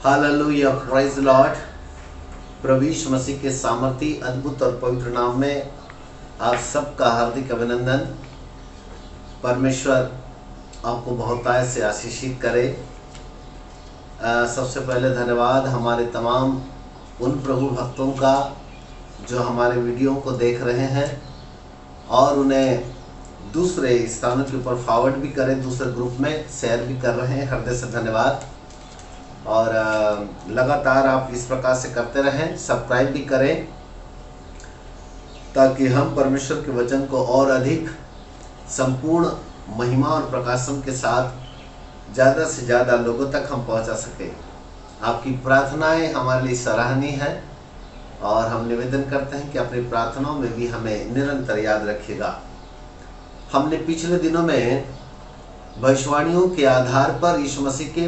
Hallelujah, praise Lord. प्रभु यीशु मसीह के सामर्थी अद्भुत और पवित्र नाम में आप सबका हार्दिक अभिनंदन। परमेश्वर आपको बहुतायत से आशीषित करे। सबसे पहले धन्यवाद हमारे तमाम उन प्रभु भक्तों का जो हमारे वीडियो को देख रहे हैं और उन्हें दूसरे स्थानों के ऊपर फॉरवर्ड भी करें, दूसरे ग्रुप में शेयर भी कर रहे हैं। हृदय से धन्यवाद। और लगातार आप इस प्रकार से करते रहें, सब्सक्राइब भी करें ताकि हम परमेश्वर के वचन को और अधिक संपूर्ण महिमा और प्रकाशन के साथ ज़्यादा से ज़्यादा लोगों तक हम पहुंचा सकें। आपकी प्रार्थनाएं हमारे लिए सराहनीय है और हम निवेदन करते हैं कि अपनी प्रार्थनाओं में भी हमें निरंतर याद रखिएगा। हमने पिछले दिनों में भविष्यवाणियों के आधार पर यीशु मसीह के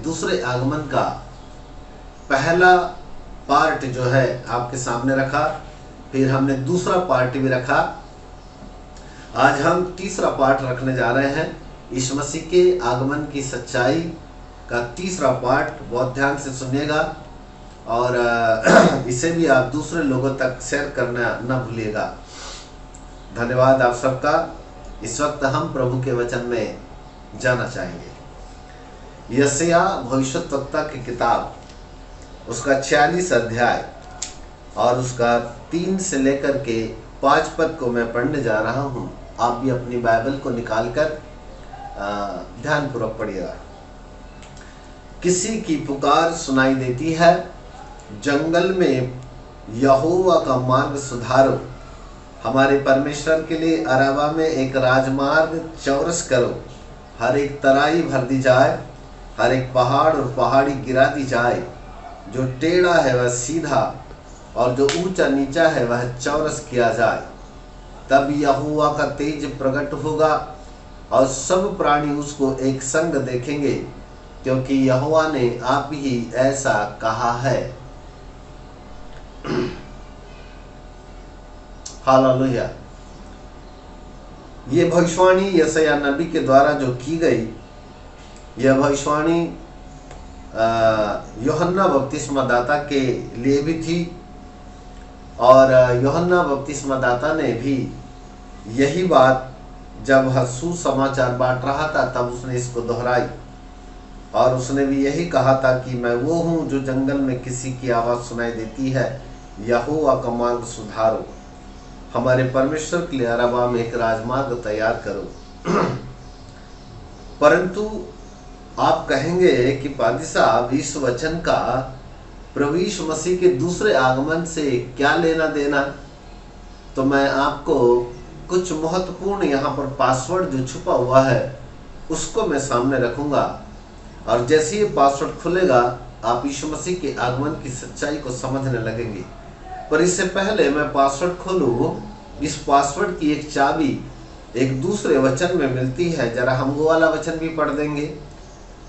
दूसरे आगमन का पहला पार्ट जो है आपके सामने रखा। फिर हमने दूसरा पार्ट भी रखा। आज हम तीसरा पार्ट रखने जा रहे हैं। यीशु मसीह के आगमन की सच्चाई का तीसरा पार्ट। बहुत ध्यान से सुनिएगा और इसे भी आप दूसरे लोगों तक शेयर करना न भूलिएगा। धन्यवाद आप सबका। इस वक्त हम प्रभु के वचन में जाना चाहेंगे। यशायाह भविष्यद्वक्ता की किताब, उसका 46 अध्याय और उसका 3 से लेकर के 5 पद को मैं पढ़ने जा रहा हूँ। आप भी अपनी बाइबल को निकालकर ध्यानपूर्वक पढ़िएगा। किसी की पुकार सुनाई देती है, जंगल में यहोवा का मार्ग सुधारो, हमारे परमेश्वर के लिए अराबा में एक राजमार्ग चौरस करो। हर एक तराई भर दी जाए, हर एक पहाड़ और पहाड़ी गिरा दी जाए। जो टेढ़ा है वह सीधा और जो ऊंचा नीचा है वह चौरस किया जाए। तब यहोवा का तेज प्रकट होगा और सब प्राणी उसको एक संग देखेंगे, क्योंकि यहोवा ने आप ही ऐसा कहा है। हालेलुया। ये भविष्यवाणी यशायाह नबी के द्वारा जो की गई, यह भविष्यवाणी यूहन्ना बपतिस्मा दाता के लिए भी थी और यूहन्ना बपतिस्मा दाता ने भी यही बात जब सुसमाचार बांट रहा था तब उसने इसको दोहराई और उसने भी यही कहा था कि मैं वो हूँ जो जंगल में किसी की आवाज़ सुनाई देती है, यहोवा का मार्ग सुधारो, हमारे परमेश्वर के लिए अरबा में एक राजमार्ग तैयार करो। परंतु आप कहेंगे कि पादी साहब, इस वचन का प्रभु यीशु मसीह के दूसरे आगमन से क्या लेना देना? तो मैं आपको कुछ महत्वपूर्ण यहाँ पर पासवर्ड जो छुपा हुआ है उसको मैं सामने रखूंगा और जैसे ये पासवर्ड खुलेगा आप यीशु मसीह के आगमन की सच्चाई को समझने लगेंगे। पर इससे पहले मैं पासवर्ड खोलूं, इस पासवर्ड की एक चाबी एक दूसरे वचन में मिलती है। जरा हम वो वाला वचन भी पढ़ देंगे।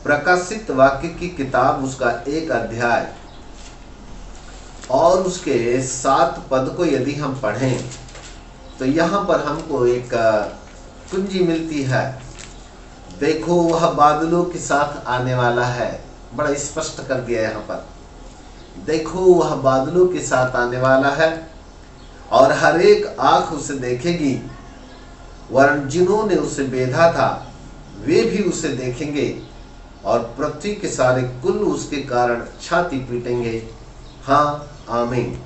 प्रकाशित वाक्य की किताब, उसका 1 अध्याय और उसके 7 पद को यदि हम पढ़ें तो यहाँ पर हमको एक कुंजी मिलती है। देखो वह बादलों के साथ आने वाला है। बड़ा स्पष्ट कर दिया यहाँ पर। देखो वह बादलों के साथ आने वाला है और हर एक आंख उसे देखेगी, वरन जिन्होंने उसे बेधा था वे भी उसे देखेंगे और पृथ्वी के सारे कुल उसके कारण छाती पीटेंगे। हाँ, आमीन।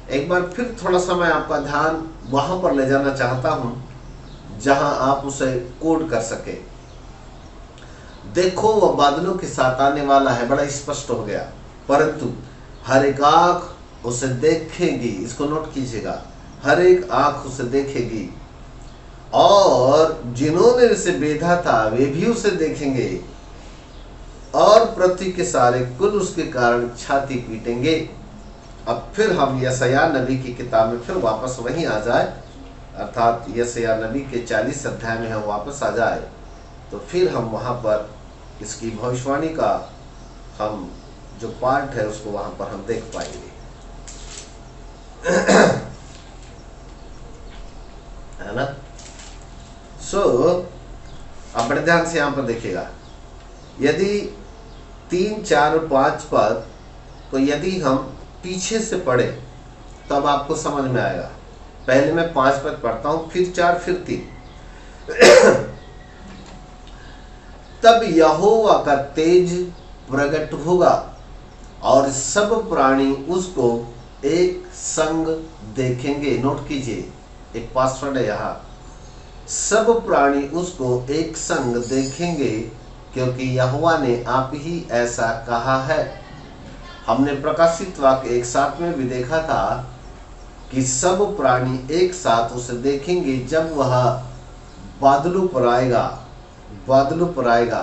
एक बार फिर थोड़ा सा मैं आपका ध्यान वहां पर ले जाना चाहता हूं जहां आप उसे कोड कर सके। देखो वह बादलों के साथ आने वाला है, बड़ा स्पष्ट हो गया। परंतु हर एक आंख उसे देखेगी। इसको नोट कीजिएगा, हर एक आंख उसे देखेगी और जिन्होंने उसे बेधा था वे भी उसे देखेंगे और पृथ्वी के सारे कुल उसके कारण छाती पीटेंगे। अब फिर हम यशायाह नबी की किताब में फिर वापस वहीं आ जाए, अर्थात यशायाह नबी के 40 अध्याय में हम वापस आ जाए तो फिर हम वहां पर इसकी भविष्यवाणी का हम जो पार्ट है उसको वहां पर हम देख पाएंगे। है ना? अब बड़े ध्यान से यहां पर देखिएगा। यदि 3, 4 और 5 पद को यदि हम पीछे से पढ़े तब आपको समझ में आएगा। पहले मैं 5 पद पढ़ता हूं, फिर 4, फिर 3। तब यहोवा का तेज प्रकट होगा और सब प्राणी उसको एक संग देखेंगे। नोट कीजिए, एक पासवर्ड है यहाँ, सब प्राणी उसको एक संग देखेंगे क्योंकि यहोवा ने आप ही ऐसा कहा है। हमने प्रकाशित वाक्य 1:7 में भी देखा था कि सब प्राणी एक साथ उसे देखेंगे जब वह बादलों पर आएगा। बादलों पर आएगा।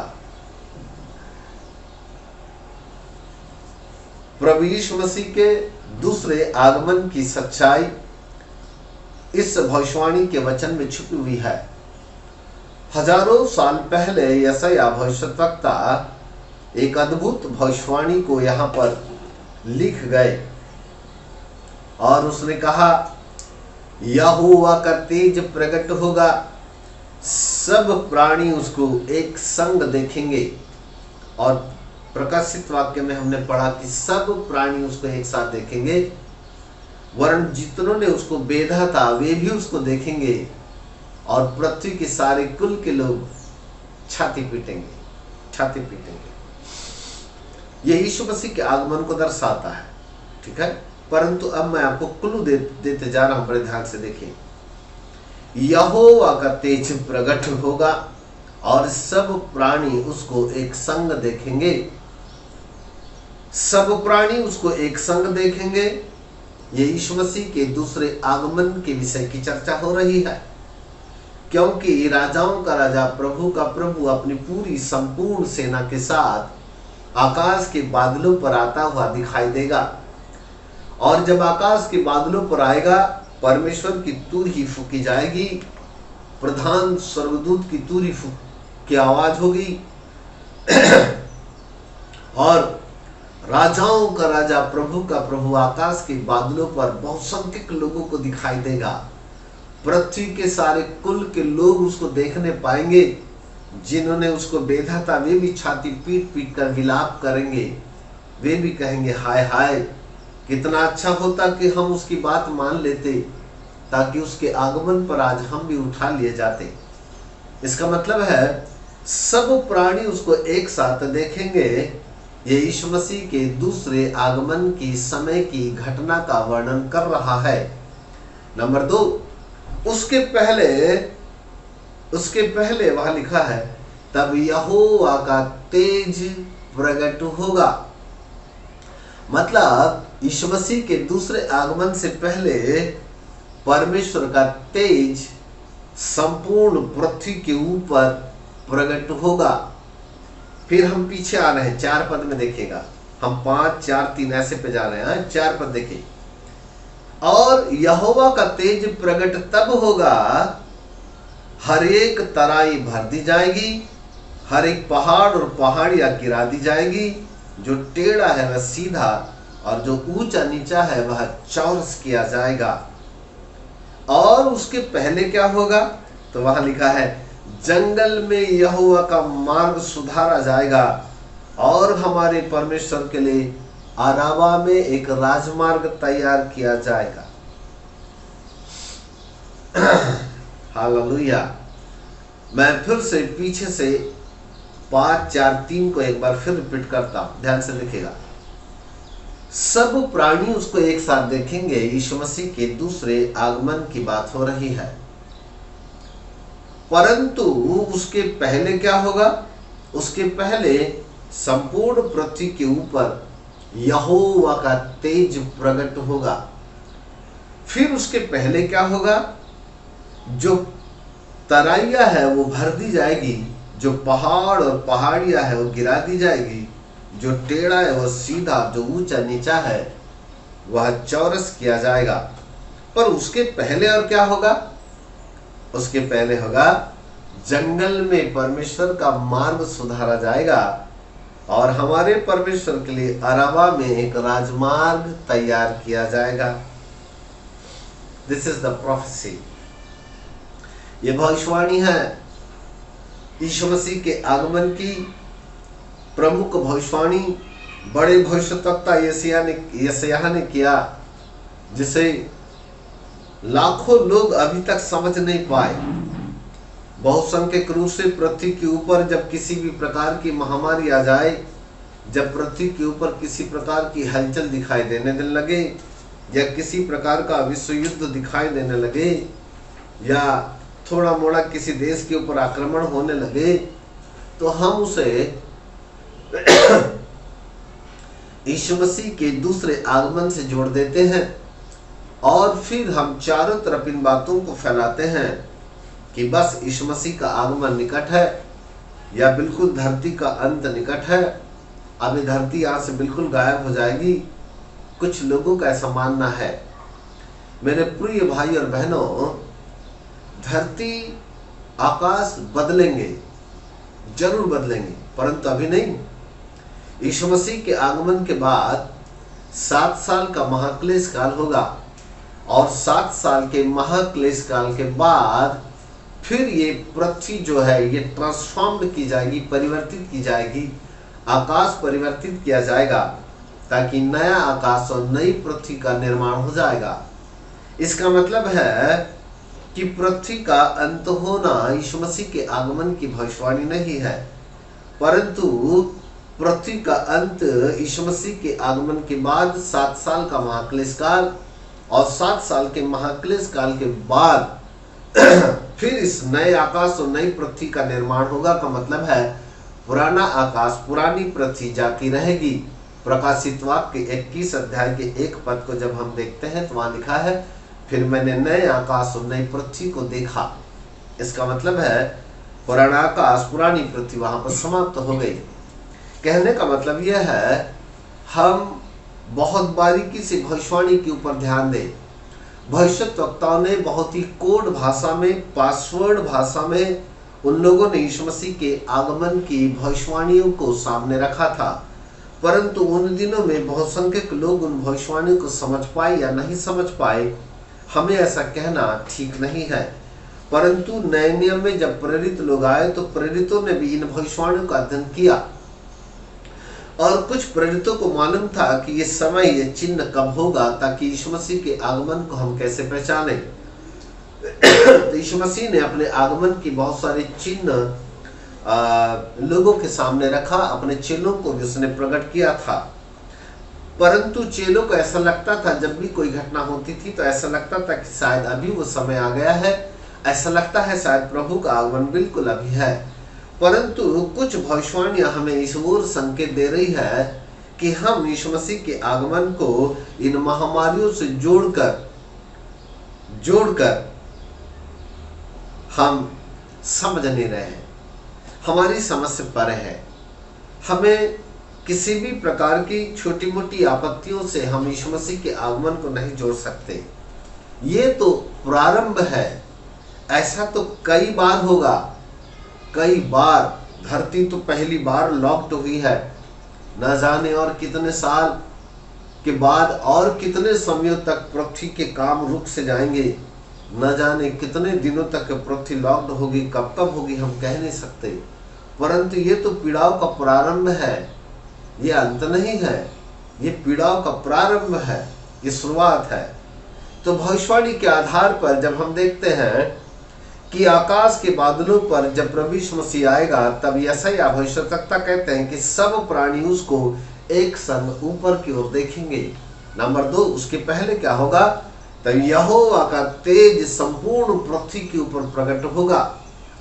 प्रभु यीशु मसीह के दूसरे आगमन की सच्चाई इस भविष्यवाणी के वचन में छुपी हुई है। हजारों साल पहले यशायाह भविष्यद्वक्ता एक अद्भुत भविष्यवाणी को यहाँ पर लिख गए और उसने कहा, यहोवा का तेज प्रकट होगा, सब प्राणी उसको एक संग देखेंगे। और प्रकाशित वाक्य में हमने पढ़ा कि सब प्राणी उसको एक साथ देखेंगे, वरन जितनों ने उसको बेधा था वे भी उसको देखेंगे और पृथ्वी के सारे कुल के लोग छाती पीटेंगे, छाती पीटेंगे। यह यीशु मसीह के आगमन को दर्शाता है, ठीक है। परंतु अब मैं आपको क्लू देते जा रहा हूं, बड़े ध्यान से देखिए। यहोवा का तेज प्रकट होगा और सब प्राणी उसको एक संग देखेंगे। सब प्राणी उसको एक संग देखेंगे। ये यीशु मसीह के दूसरे आगमन के विषय की चर्चा हो रही है, क्योंकि राजाओं का राजा, प्रभु का प्रभु अपनी पूरी संपूर्ण सेना के साथ आकाश के बादलों पर आता हुआ दिखाई देगा। और जब आकाश के बादलों पर आएगा, परमेश्वर की तुरही फूकी जाएगी, प्रधान स्वर्गदूत की तुरही की आवाज होगी और राजाओं का राजा, प्रभु का प्रभु आकाश के बादलों पर बहुसंख्यक लोगों को दिखाई देगा। पृथ्वी के सारे कुल के लोग उसको देखने पाएंगे। जिन्होंने उसको बेधा था वे भी छाती पीट पीट कर विलाप करेंगे। वे भी कहेंगे, हाय हाय, कितना अच्छा होता कि हम उसकी बात मान लेते, ताकि उसके आगमन पर आज हम भी उठा लिए जाते। इसका मतलब है सब प्राणी उसको एक साथ देखेंगे। ये यीशु मसीह के दूसरे आगमन की समय की घटना का वर्णन कर रहा है। नंबर 2, उसके पहले वहां लिखा है, तब यहोवा का तेज प्रकट होगा। मतलब यीशु मसीह के दूसरे आगमन से पहले परमेश्वर का तेज संपूर्ण पृथ्वी के ऊपर प्रकट होगा। फिर हम पीछे आ रहे हैं, 4 पद में देखिएगा, हम 5, 4, 3 ऐसे पे जा रहे हैं। 4 पद देखिए, और यहोवा का तेज प्रकट तब होगा, हर एक तराई भर दी जाएगी, हर एक पहाड़ और पहाड़ियां गिरा दी जाएगी, जो टेढ़ा है वह सीधा और जो ऊंचा नीचा है वह चौरस किया जाएगा। और उसके पहले क्या होगा, तो वहां लिखा है, जंगल में यहोवा का मार्ग सुधारा जाएगा और हमारे परमेश्वर के लिए अराबा में एक राजमार्ग तैयार किया जाएगा। हालेलुया। मैं फिर से पीछे से 5, 4, 3 को एक बार फिर रिपीट करता हूं, ध्यान से देखिएगा। सब प्राणी उसको एक साथ देखेंगे। यीशु मसीह के दूसरे आगमन की बात हो रही है। परंतु उसके पहले क्या होगा, उसके पहले संपूर्ण पृथ्वी के ऊपर यहोवा का तेज प्रकट होगा। फिर उसके पहले क्या होगा, जो तराइया है वो भर दी जाएगी, जो पहाड़ और पहाड़ियां है वो गिरा दी जाएगी, जो टेढ़ा है वो सीधा, जो ऊंचा नीचा है वह चौरस किया जाएगा। पर उसके पहले और क्या होगा, उसके पहले होगा, जंगल में परमेश्वर का मार्ग सुधारा जाएगा और हमारे परमेश्वर के लिए अराबा में एक राजमार्ग तैयार किया जाएगा। This is the prophecy. ये भविष्यवाणी है यीशु मसीह के आगमन की, प्रमुख भविष्यवाणी बड़े भविष्यवक्ता यशायाह ने किया, जिसे लाखों लोग अभी तक समझ नहीं पाए। बहुसंख्यक रूप से पृथ्वी के ऊपर जब किसी भी प्रकार की महामारी आ जाए, जब पृथ्वी के ऊपर किसी प्रकार की हलचल दिखाई देने लगे, या किसी प्रकार का विश्व युद्ध दिखाई देने लगे, या थोड़ा मोड़ा किसी देश के ऊपर आक्रमण होने लगे, तो हम उसे यीशु मसीह के दूसरे आगमन से जोड़ देते हैं, और फिर हम चारों तरफ इन बातों को फैलाते हैं कि बस यीशु मसीह का आगमन निकट है, या बिल्कुल धरती का अंत निकट है, अभी धरती यहाँ से बिल्कुल गायब हो जाएगी। कुछ लोगों का ऐसा मानना है। मेरे प्रिय भाई और बहनों, धरती आकाश बदलेंगे, जरूर बदलेंगे, परंतु अभी नहीं। यीशु मसीह के आगमन के बाद 7 साल का महाक्लेश काल होगा, और 7 साल के महाक्लेश काल के बाद फिर ये पृथ्वी जो है ये ट्रांसफॉर्म्ड की जाएगी, परिवर्तित की जाएगी, आकाश परिवर्तित किया जाएगा, ताकि नया आकाश और नई पृथ्वी का निर्माण हो जाएगा। इसका मतलब है कि पृथ्वी का अंत होना यीशु मसीह के आगमन की भविष्यवाणी नहीं है, परंतु पृथ्वी का अंत यीशु मसीह के आगमन के बाद 7 साल का महाक्लेश काल, और 7 साल के महाक्लेश काल के बाद फिर इस नए आकाश और नई पृथ्वी का निर्माण होगा। का मतलब है पुराना आकाश, पुरानी पृथ्वी जाती रहेगी। प्रकाशित वाक्य 21 अध्याय के 1 पद को जब हम देखते हैं तो वहां लिखा है, फिर मैंने नए आकाश और नई पृथ्वी को देखा। इसका मतलब है पुराना आकाश, पुरानी पृथ्वी वहां पर समाप्त हो गई। कहने का मतलब यह है, हम बहुत बारीकी से भविष्यवाणी के ऊपर ध्यान दें। भविष्यवक्ताओं ने बहुत ही कोड भाषा में, पासवर्ड भाषा में उन लोगों ने यीशु मसीह के आगमन की भविष्यवाणियों को सामने रखा था, परंतु उन दिनों में बहुसंख्यक लोग उन भविष्यवाणियों को समझ पाए या नहीं समझ पाए, हमें ऐसा कहना ठीक नहीं है। परंतु नए नियम में जब प्रेरित लोग आए तो प्रेरितों ने भी इन भविष्यवाणियों का अध्ययन किया, और कुछ प्रेरितों को मालूम था कि ये समय, ये चिन्ह कब होगा, ताकि यीशु मसीह के आगमन को हम कैसे पहचाने। तो यीशु मसीह ने अपने आगमन की बहुत सारे चिन्ह लोगों के सामने रखा, अपने चेलों को भी उसने प्रकट किया था। परंतु चेलों को ऐसा लगता था, जब भी कोई घटना होती थी तो ऐसा लगता था कि शायद अभी वो समय आ गया है, ऐसा लगता है शायद प्रभु का आगमन बिल्कुल अभी है। परंतु कुछ भविष्यवाणियां हमें इस ओर संकेत दे रही है कि हम यीशु मसीह के आगमन को इन महामारियों से जोड़कर हम समझ नहीं रहे हैं। हमारी समझ से परे है। हमें किसी भी प्रकार की छोटी मोटी आपत्तियों से हम यीशु मसीह के आगमन को नहीं जोड़ सकते। ये तो प्रारंभ है, ऐसा तो कई बार होगा। कई बार धरती तो पहली बार लॉक्ड हुई है, न जाने और कितने साल के बाद और कितने समयों तक पृथ्वी के काम रुक से जाएंगे, न जाने कितने दिनों तक पृथ्वी लॉक्ड होगी, कब कब होगी हम कह नहीं सकते। परंतु ये तो पीड़ाओं का प्रारंभ है, ये अंत नहीं है, ये पीड़ाओं का प्रारंभ है, ये शुरुआत है। तो भविष्यवाणी के आधार पर जब हम देखते हैं कि आकाश के बादलों पर जब प्रभु यीशु मसीह आएगा, तब यशायाह भविष्यवक्ता कहते हैं कि सब प्राणी उसको एक संग ऊपर की ओर देखेंगे। नंबर 2, उसके पहले क्या होगा? तब यहोवा का तेज संपूर्ण पृथ्वी के ऊपर प्रकट होगा।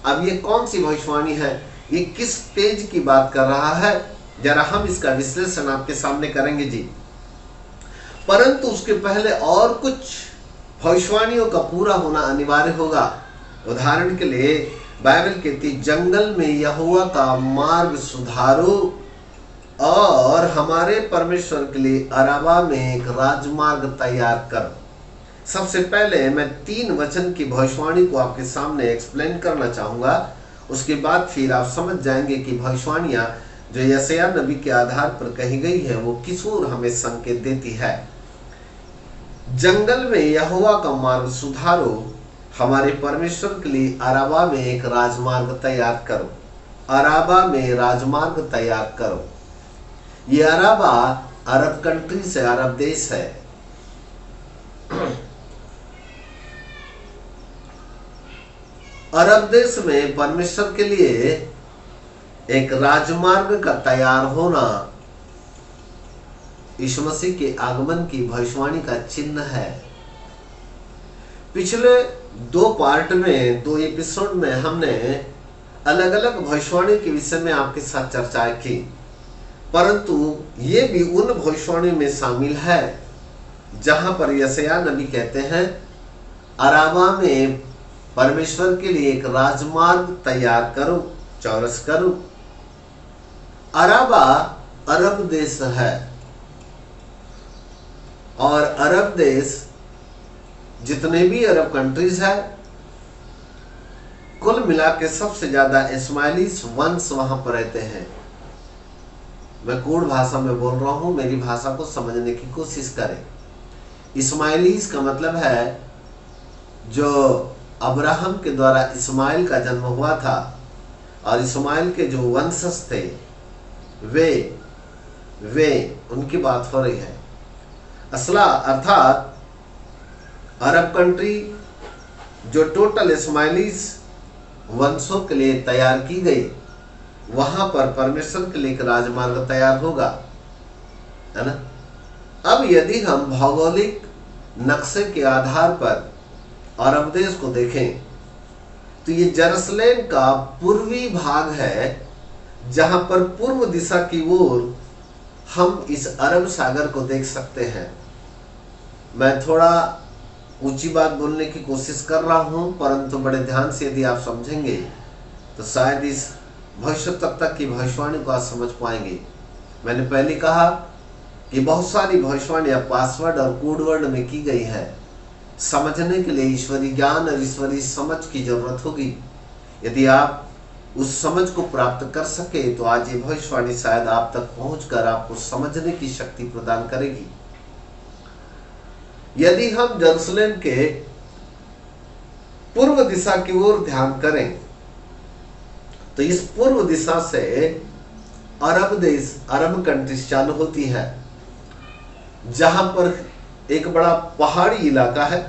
अब ये कौन सी भविष्यवाणी है? ये किस तेज की बात कर रहा है? जरा हम इसका विश्लेषण आपके सामने करेंगे जी। परंतु उसके पहले और कुछ भविष्यवाणियों का पूरा होना अनिवार्य होगा। उदाहरण के लिए बाइबल कहती, जंगल में यहोवा का मार्ग सुधारो और हमारे परमेश्वर के लिए अराबा में एक राजमार्ग तैयार करो। सबसे पहले मैं 3 वचन की भविष्यवाणी को आपके सामने एक्सप्लेन करना चाहूंगा। उसके बाद फिर आप समझ जाएंगे कि भविष्यवाणियां जो यशायाह नबी के आधार पर कही गई है वो किस ओर हमें संकेत देती है। जंगल में यहोवा का मार्ग सुधारो, हमारे परमेश्वर के लिए अराबा में एक राजमार्ग तैयार करो। अराबा में राजमार्ग तैयार करो। ये अराबा अरब कंट्री से, अरब देश है। अरब देश में परमेश्वर के लिए एक राजमार्ग का तैयार होना यीशु मसीह के आगमन की भविष्यवाणी का चिन्ह है। पिछले 2 पार्ट में, 2 एपिसोड में हमने अलग अलग भविष्यवाणी के विषय में आपके साथ चर्चाएं की, परंतु ये भी उन भविष्यवाणी में शामिल है जहां पर यशायाह नबी कहते हैं अराबा में परमेश्वर के लिए एक राजमार्ग तैयार करो, चौरस करो। अराबा अरब देश है और अरब देश जितने भी अरब कंट्रीज है, कुल मिला के सबसे ज्यादा इस्माइली वंश वहां पर रहते हैं। मैं कोड भाषा में बोल रहा हूं, मेरी भाषा को समझने की कोशिश करें। इस्माइलीस का मतलब है जो अब्राहम के द्वारा इस्माइल का जन्म हुआ था और इस्माइल के जो वंशज थे वे उनकी बात हो रही है। असला अर्थात अरब कंट्री जो टोटल इस्माइलीस वंशों के लिए तैयार की गई, वहां पर परमेश्वर के लिए एक राजमार्ग तैयार होगा, है ना। अब यदि हम भौगोलिक नक्शे के आधार पर अरब देश को देखें तो ये जेरूसलेम का पूर्वी भाग है, जहां पर पूर्व दिशा की ओर हम इस अरब सागर को देख सकते हैं। मैं थोड़ा ऊंची बात बोलने की कोशिश कर रहा हूं, परंतु बड़े ध्यान से यदि आप समझेंगे तो शायद इस भविष्य तक की भविष्यवाणी को आप समझ पाएंगे। मैंने पहले कहा कि बहुत सारी भविष्यवाणियां पासवर्ड और कोडवर्ड में की गई है। समझने के लिए ईश्वरीय ज्ञान और ईश्वरीय समझ की जरूरत होगी। यदि आप उस समझ को प्राप्त कर सके तो आज ये भविष्यवाणी शायद आप तक पहुंचकर आपको समझने की शक्ति प्रदान करेगी। यदि हम जेरूसलेम के पूर्व दिशा की ओर ध्यान करें तो इस पूर्व दिशा से अरब देश, अरब कंट्रीज चालू होती है, जहां पर एक बड़ा पहाड़ी इलाका है।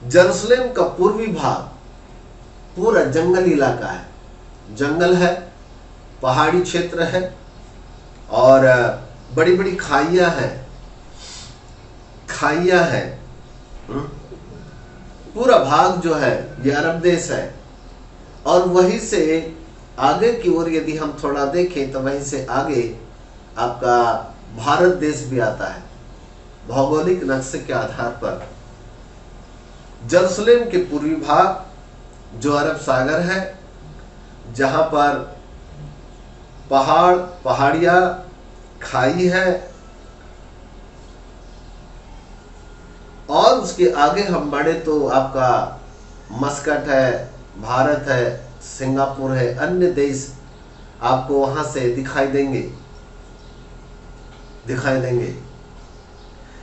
जेरूसलेम का पूर्वी भाग पूरा जंगल इलाका है, जंगल है, पहाड़ी क्षेत्र है और बड़ी बड़ी खाइयां हैं। पूरा भाग जो है ये अरब देश है और वहीं से आगे की ओर यदि हम थोड़ा देखें तो वहीं से आगे आपका भारत देश भी आता है। भौगोलिक नक्शे के आधार पर जेरूसलेम के पूर्वी भाग जो अरब सागर है, जहां पर पहाड़ियां, खाई है, और उसके आगे हम बढ़े तो आपका मस्कट है, भारत है, सिंगापुर है, अन्य देश आपको वहां से दिखाई देंगे।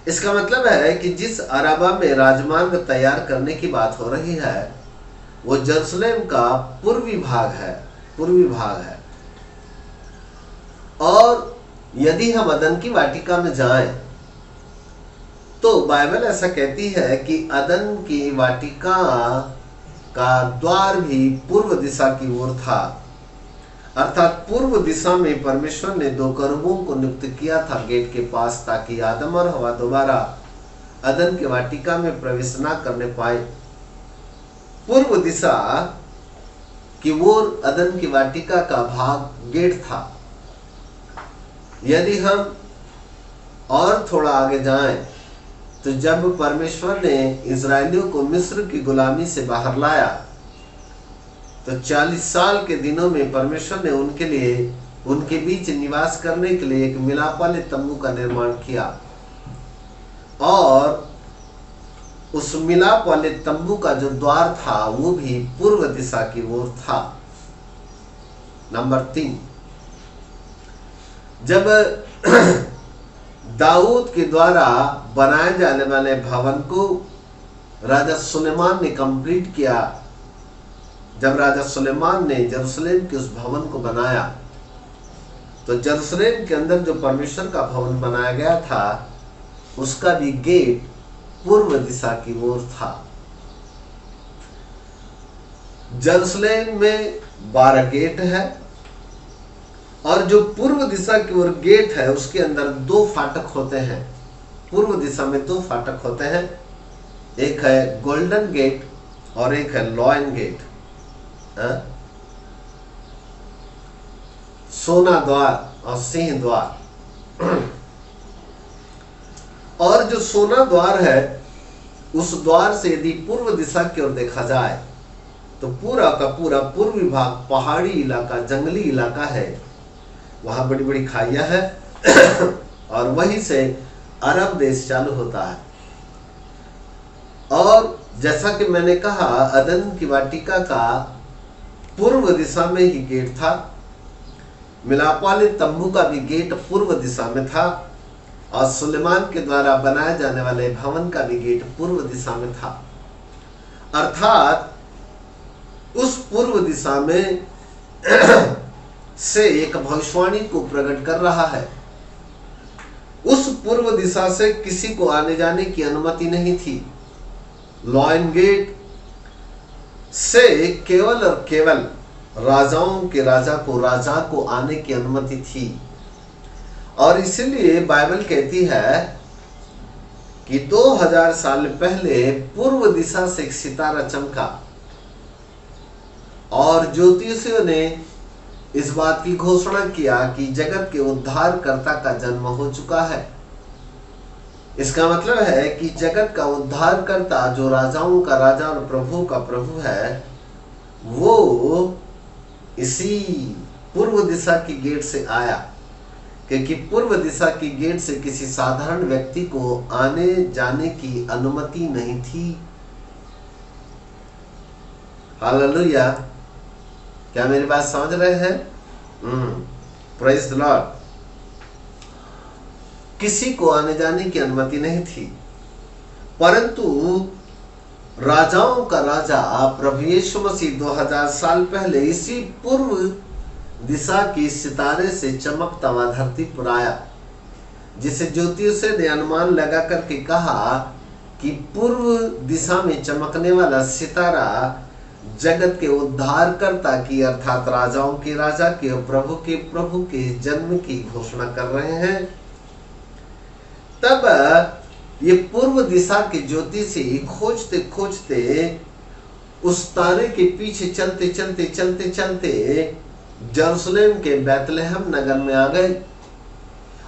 इसका मतलब है कि जिस अराबा में राजमार्ग तैयार करने की बात हो रही है वो जेरूसलेम का पूर्वी भाग है। और यदि हम अदन की वाटिका में जाएं तो बाइबल ऐसा कहती है कि अदन की वाटिका का द्वार भी पूर्व दिशा की ओर था, अर्थात पूर्व दिशा में परमेश्वर ने 2 करूबों को नियुक्त किया था गेट के पास, ताकि आदम और हवा दोबारा अदन के वाटिका में प्रवेश ना करने पाए। पूर्व दिशा की ओर अदन की वाटिका का भाग गेट था। यदि हम और थोड़ा आगे जाएं तो जब परमेश्वर ने इजरायलियों को मिस्र की गुलामी से बाहर लाया तो 40 साल के दिनों में परमेश्वर ने उनके लिए, उनके बीच निवास करने के लिए एक मिलाप वाले तंबू का निर्माण किया और उस मिलाप वाले तंबू का जो द्वार था वो भी पूर्व दिशा की ओर था। नंबर 3, जब दाऊद के द्वारा बनाए जाने वाले भवन को राजा सुलेमान ने कंप्लीट किया जब राजा सुलेमान ने यरूशलेम के उस भवन को बनाया, तो यरूशलेम के अंदर जो परमेश्वर का भवन बनाया गया था, उसका भी गेट पूर्व दिशा की ओर था। यरूशलेम में 12 गेट है, और जो पूर्व दिशा की ओर गेट है उसके अंदर 2 फाटक होते हैं। पूर्व दिशा में 2 फाटक होते हैं, एक है गोल्डन गेट और एक है लॉयन गेट, सोना द्वार और सिंह द्वार। और जो सोना द्वार है, उस द्वार से यदि पूर्व दिशा की ओर देखा जाए तो पूरा का पूरा पूर्वी भाग पहाड़ी इलाका, जंगली इलाका है, वहां बड़ी बड़ी खाइयां है और वहीं से अरब देश चालू होता है। और जैसा कि मैंने कहा, अदन की वाटिका का पूर्व दिशा में ही गेट था। मिलाप वाले तंबू का भी गेट पूर्व दिशा में था, और सुलेमान के द्वारा बनाए जाने वाले भवन का भी गेट पूर्व दिशा में था। अर्थात उस पूर्व दिशा में से एक भविष्यवाणी को प्रकट कर रहा है। उस पूर्व दिशा से किसी को आने जाने की अनुमति नहीं थी। लॉयन गेट से केवल और केवल राजाओं के राजा को आने की अनुमति थी। और इसलिए बाइबल कहती है कि 2000 साल पहले पूर्व दिशा से एक सितारा चमका, और ज्योतिषियों ने इस बात की घोषणा किया कि जगत के उद्धारकर्ता का जन्म हो चुका है। इसका मतलब है कि जगत का उद्धारकर्ता, जो राजाओं का राजा और प्रभु का प्रभु है, वो इसी पूर्व दिशा की गेट से आया। क्योंकि पूर्व दिशा की गेट से किसी साधारण व्यक्ति को आने जाने की अनुमति नहीं थी। हालेलुया! क्या मेरी बात समझ रहे हैं? Praise the Lord. किसी को आने जाने की अनुमति नहीं थी, परंतु राजाओं का राजा प्रभु यीशु मसीह 2000 साल पहले इसी पूर्व दिशा की सितारे से चमकता हुआ धरती पर आया, जिसे ज्योतिषियों ने अनुमान लगा करके कहा कि पूर्व दिशा में चमकने वाला सितारा जगत के उद्धारकर्ता की, अर्थात राजाओं के राजा के और प्रभु के जन्म की घोषणा कर रहे हैं। तब ये पूर्व दिशा के ज्योतिषी खोजते खोजते उस तारे के पीछे चलते चलते चलते चलते यरूशलेम के बैतलहम नगर में आ गए।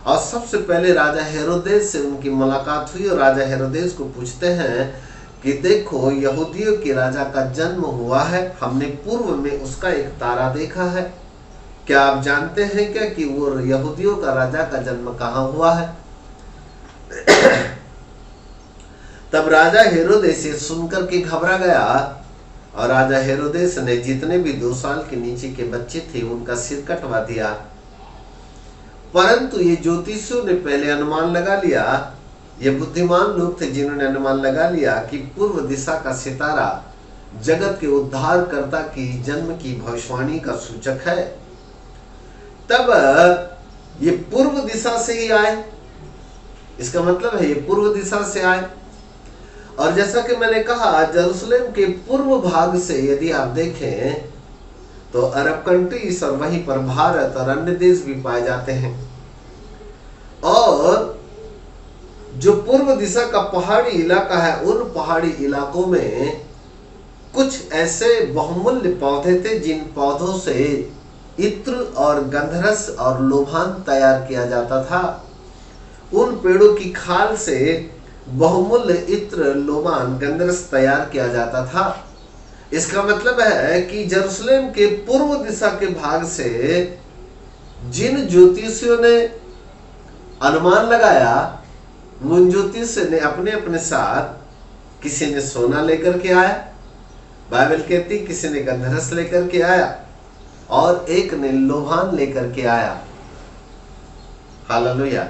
और सबसे पहले राजा हेरोदेस से उनकी मुलाकात हुई, और राजा हेरोदेस को पूछते हैं कि देखो, यहूदियों के राजा का जन्म हुआ है, हमने पूर्व में उसका एक तारा देखा है। क्या आप जानते हैं क्या कि वो यहूदियों का राजा का जन्म कहाँ हुआ है? तब राजा हेरोदेस ये सुनकर के घबरा गया, और राजा हेरोदेस ने जितने भी 2 साल के नीचे के बच्चे थे उनका सिर कटवा दिया। परंतु ये ज्योतिषियों ने पहले अनुमान लगा लिया, ये बुद्धिमान लोग थे जिन्होंने अनुमान लगा लिया कि पूर्व दिशा का सितारा जगत के उद्धारकर्ता की जन्म की भविष्यवाणी का सूचक है। तब ये पूर्व दिशा से ही आए, इसका मतलब है ये पूर्व दिशा से आए। और जैसा कि मैंने कहा, यरूशलेम के पूर्व भाग से यदि आप देखें तो अरब कंट्रीज और वहीं पर भारत और अन्य देश भी पाए जाते हैं। और जो पूर्व दिशा का पहाड़ी इलाका है, उन पहाड़ी इलाकों में कुछ ऐसे बहुमूल्य पौधे थे जिन पौधों से इत्र और गंधरस और लोभान तैयार किया जाता था। उन पेड़ों की खाल से बहुमूल्य इत्र, लोबान, गंधरस तैयार किया जाता था। इसका मतलब है कि यरूशलेम के पूर्व दिशा के भाग से जिन ज्योतिषियों ने अनुमान लगाया, उन ज्योतिषियों ने अपने अपने साथ, किसी ने सोना लेकर के आया, बाइबल कहती किसी ने गंधरस लेकर के आया, और एक ने लोभान लेकर के आया। हालेलुया।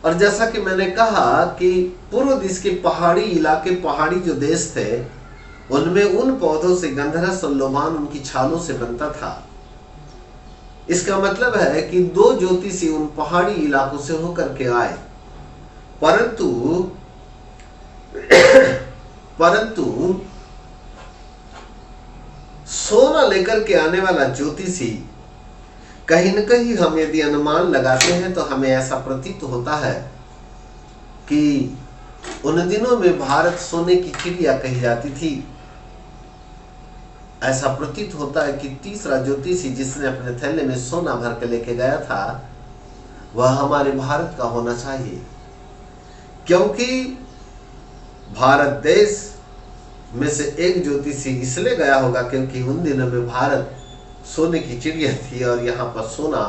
और जैसा कि मैंने कहा कि पूर्व दिश के पहाड़ी इलाके, पहाड़ी जो देश थे, उनमें उन पौधों से गंधरस और लोबान उनकी छालों से बनता था। इसका मतलब है कि दो ज्योतिषी उन पहाड़ी इलाकों से होकर के आए, परंतु सोना लेकर के आने वाला ज्योतिषी, कहीं न कहीं हम यदि अनुमान लगाते हैं तो हमें ऐसा प्रतीत होता है कि उन दिनों में भारत सोने की चिड़िया कही जाती थी। ऐसा प्रतीत होता है कि तीसरा ज्योतिषी जिसने अपने थैले में सोना भर के लेके गया था, वह हमारे भारत का होना चाहिए, क्योंकि भारत देश में से एक ज्योतिषी इसलिए गया होगा क्योंकि उन दिनों में भारत सोने की चिड़िया थी और यहाँ पर सोना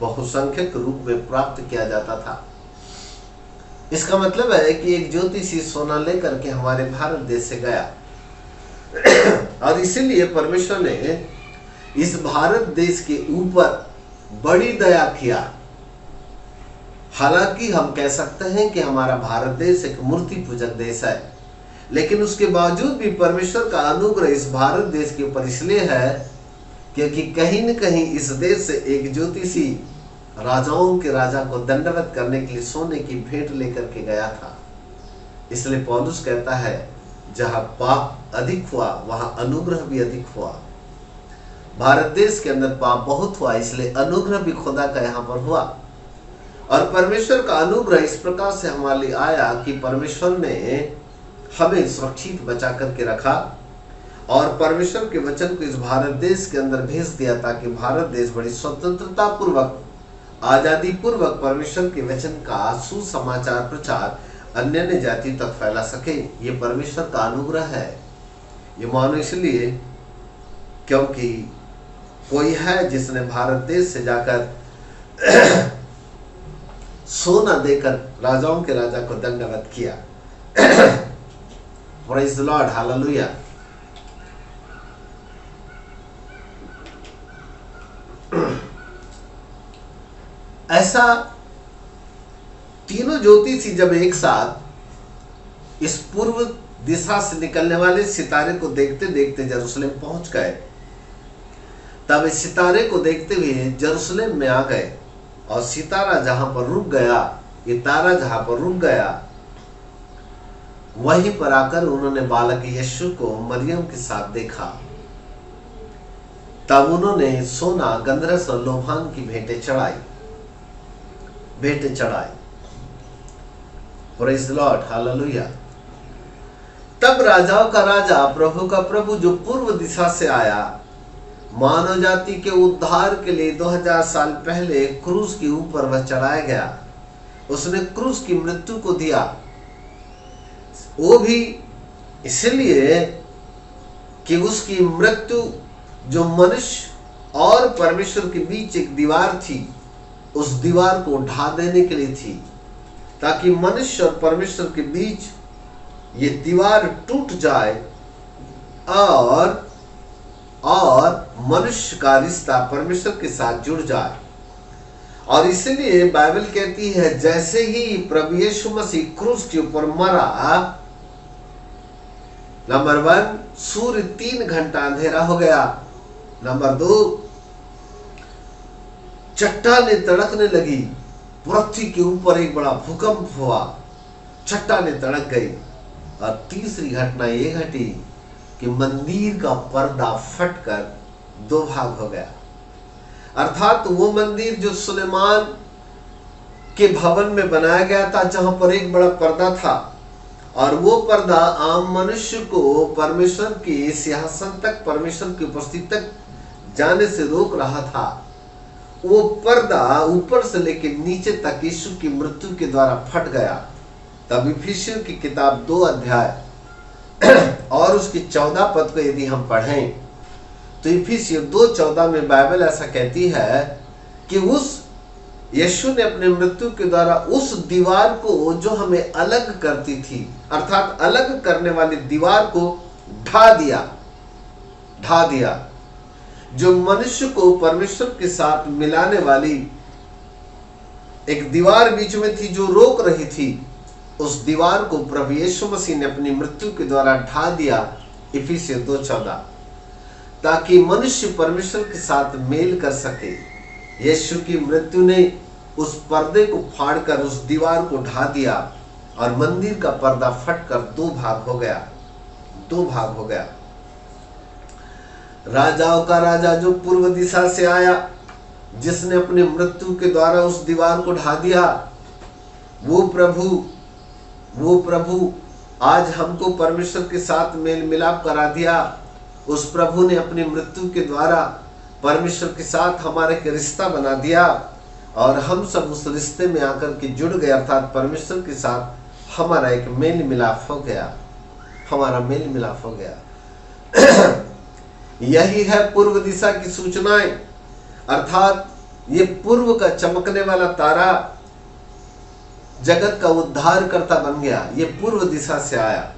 बहुसंख्यक रूप में प्राप्त किया जाता था। इसका मतलब है कि एक ज्योतिषी सोना लेकर के हमारे भारत देश से गया और इसीलिए परमेश्वर ने इस भारत देश के ऊपर बड़ी दया किया। हालांकि हम कह सकते हैं कि हमारा भारत देश एक मूर्ति पूजक देश है, लेकिन उसके बावजूद भी परमेश्वर का अनुग्रह इस भारत देश के ऊपर इसलिए है क्योंकि कहीं न कहीं इस देश से एक ज्योतिषी राजाओं के राजा को दंडवत करने के लिए सोने की भेंट लेकर के गया था। इसलिए पौलुस कहता है, जहां पाप अधिक हुआ वहां अनुग्रह भी अधिक हुआ। भारत देश के अंदर पाप बहुत हुआ, इसलिए अनुग्रह भी खुदा का यहाँ पर हुआ। और परमेश्वर का अनुग्रह इस प्रकार से हमारे लिए आया कि परमेश्वर ने हमें सुरक्षित बचा करके रखा और परमेश्वर के वचन को इस भारत देश के अंदर भेज दिया ताकि भारत देश बड़ी स्वतंत्रता पूर्वक, आजादी पूर्वक परमेश्वर के वचन का सुसमाचार प्रचार अन्य जाति तक फैला सके। ये परमेश्वर का अनुग्रह है। ये मानो इसलिए क्योंकि कोई है जिसने भारत देश से जाकर सोना देकर राजाओं के राजा को दंडवत किया। Praise the Lord, hallelujah. ऐसा तीनों ज्योतिषी जब एक साथ इस पूर्व दिशा से निकलने वाले सितारे को देखते देखते यरूशलेम पहुंच गए, तब इस सितारे को देखते हुए यरूशलेम में आ गए और सितारा जहां पर रुक गया, ये तारा जहां पर रुक गया, वहीं पर आकर उन्होंने बालक यीशु को मरियम के साथ देखा। तब उन्होंने सोना, गंधरस और लोभान की भेंटें चढ़ाई। Praise the Lord, hallelujah. तब राजाओं का राजा, प्रभु का प्रभु जो पूर्व दिशा से आया, मानव जाति के उद्धार के लिए 2000 साल पहले क्रूस के ऊपर वह चढ़ाया गया। उसने क्रूस की मृत्यु को दिया, वो भी इसलिए कि उसकी मृत्यु जो मनुष्य और परमेश्वर के बीच एक दीवार थी, उस दीवार को ढा देने के लिए थी, ताकि मनुष्य और परमेश्वर के बीच ये दीवार टूट जाए और मनुष्य का रिश्ता परमेश्वर के साथ जुड़ जाए। और इसलिए बाइबल कहती है, जैसे ही प्रभु यीशु मसीह क्रूस के ऊपर मरा, नंबर 1, सूर्य 3 घंटा अंधेरा हो गया। नंबर 2, चट्टानें तड़कने लगी, पृथ्वी के ऊपर एक बड़ा भूकंप हुआ, चट्टानें तड़क गई। और तीसरी घटना ये घटी कि मंदिर का पर्दा फटकर 2 भाग हो गया। अर्थात वो मंदिर जो सुलेमान के भवन में बनाया गया था, जहां पर एक बड़ा पर्दा था, और वो पर्दा आम मनुष्य को परमेश्वर के सिंहासन तक, परमेश्वर की उपस्थिति तक जाने से रोक रहा था, वो पर्दा ऊपर से लेकर नीचे तक यीशु की मृत्यु के द्वारा फट गया। तब इफिसियों की किताब 2 अध्याय और उसकी 14 पद को यदि हम पढ़ें तो इफिसियों 2:14 में बाइबल ऐसा कहती है कि उस यीशु ने अपने मृत्यु के द्वारा उस दीवार को जो हमें अलग करती थी, अर्थात अलग करने वाली दीवार को ढा दिया, जो मनुष्य को परमेश्वर के साथ मिलाने वाली एक दीवार बीच में थी जो रोक रही थी, उस दीवार को प्रभु यीशु मसीह ने अपनी मृत्यु के द्वारा ढा दिया, इफिसियों 2:14, ताकि मनुष्य परमेश्वर के साथ मेल कर सके। यीशु की मृत्यु ने उस पर्दे को फाड़कर उस दीवार को ढा दिया और मंदिर का पर्दा फटकर दो भाग हो गया। राजाओं का राजा जो पूर्व दिशा से आया, जिसने अपनी मृत्यु के द्वारा उस दीवार को ढा दिया, वो प्रभु आज हमको परमेश्वर के साथ मेल मिलाप करा दिया। उस प्रभु ने अपनी मृत्यु के द्वारा परमेश्वर के साथ हमारे के रिश्ता बना दिया और हम सब उस रिश्ते में आकर के जुड़ गए, अर्थात परमेश्वर के साथ हमारा एक मेल मिलाप हो गया। यही है पूर्व दिशा की सूचनाएं, अर्थात ये पूर्व का चमकने वाला तारा जगत का उद्धारकर्ता बन गया। ये पूर्व दिशा से आया।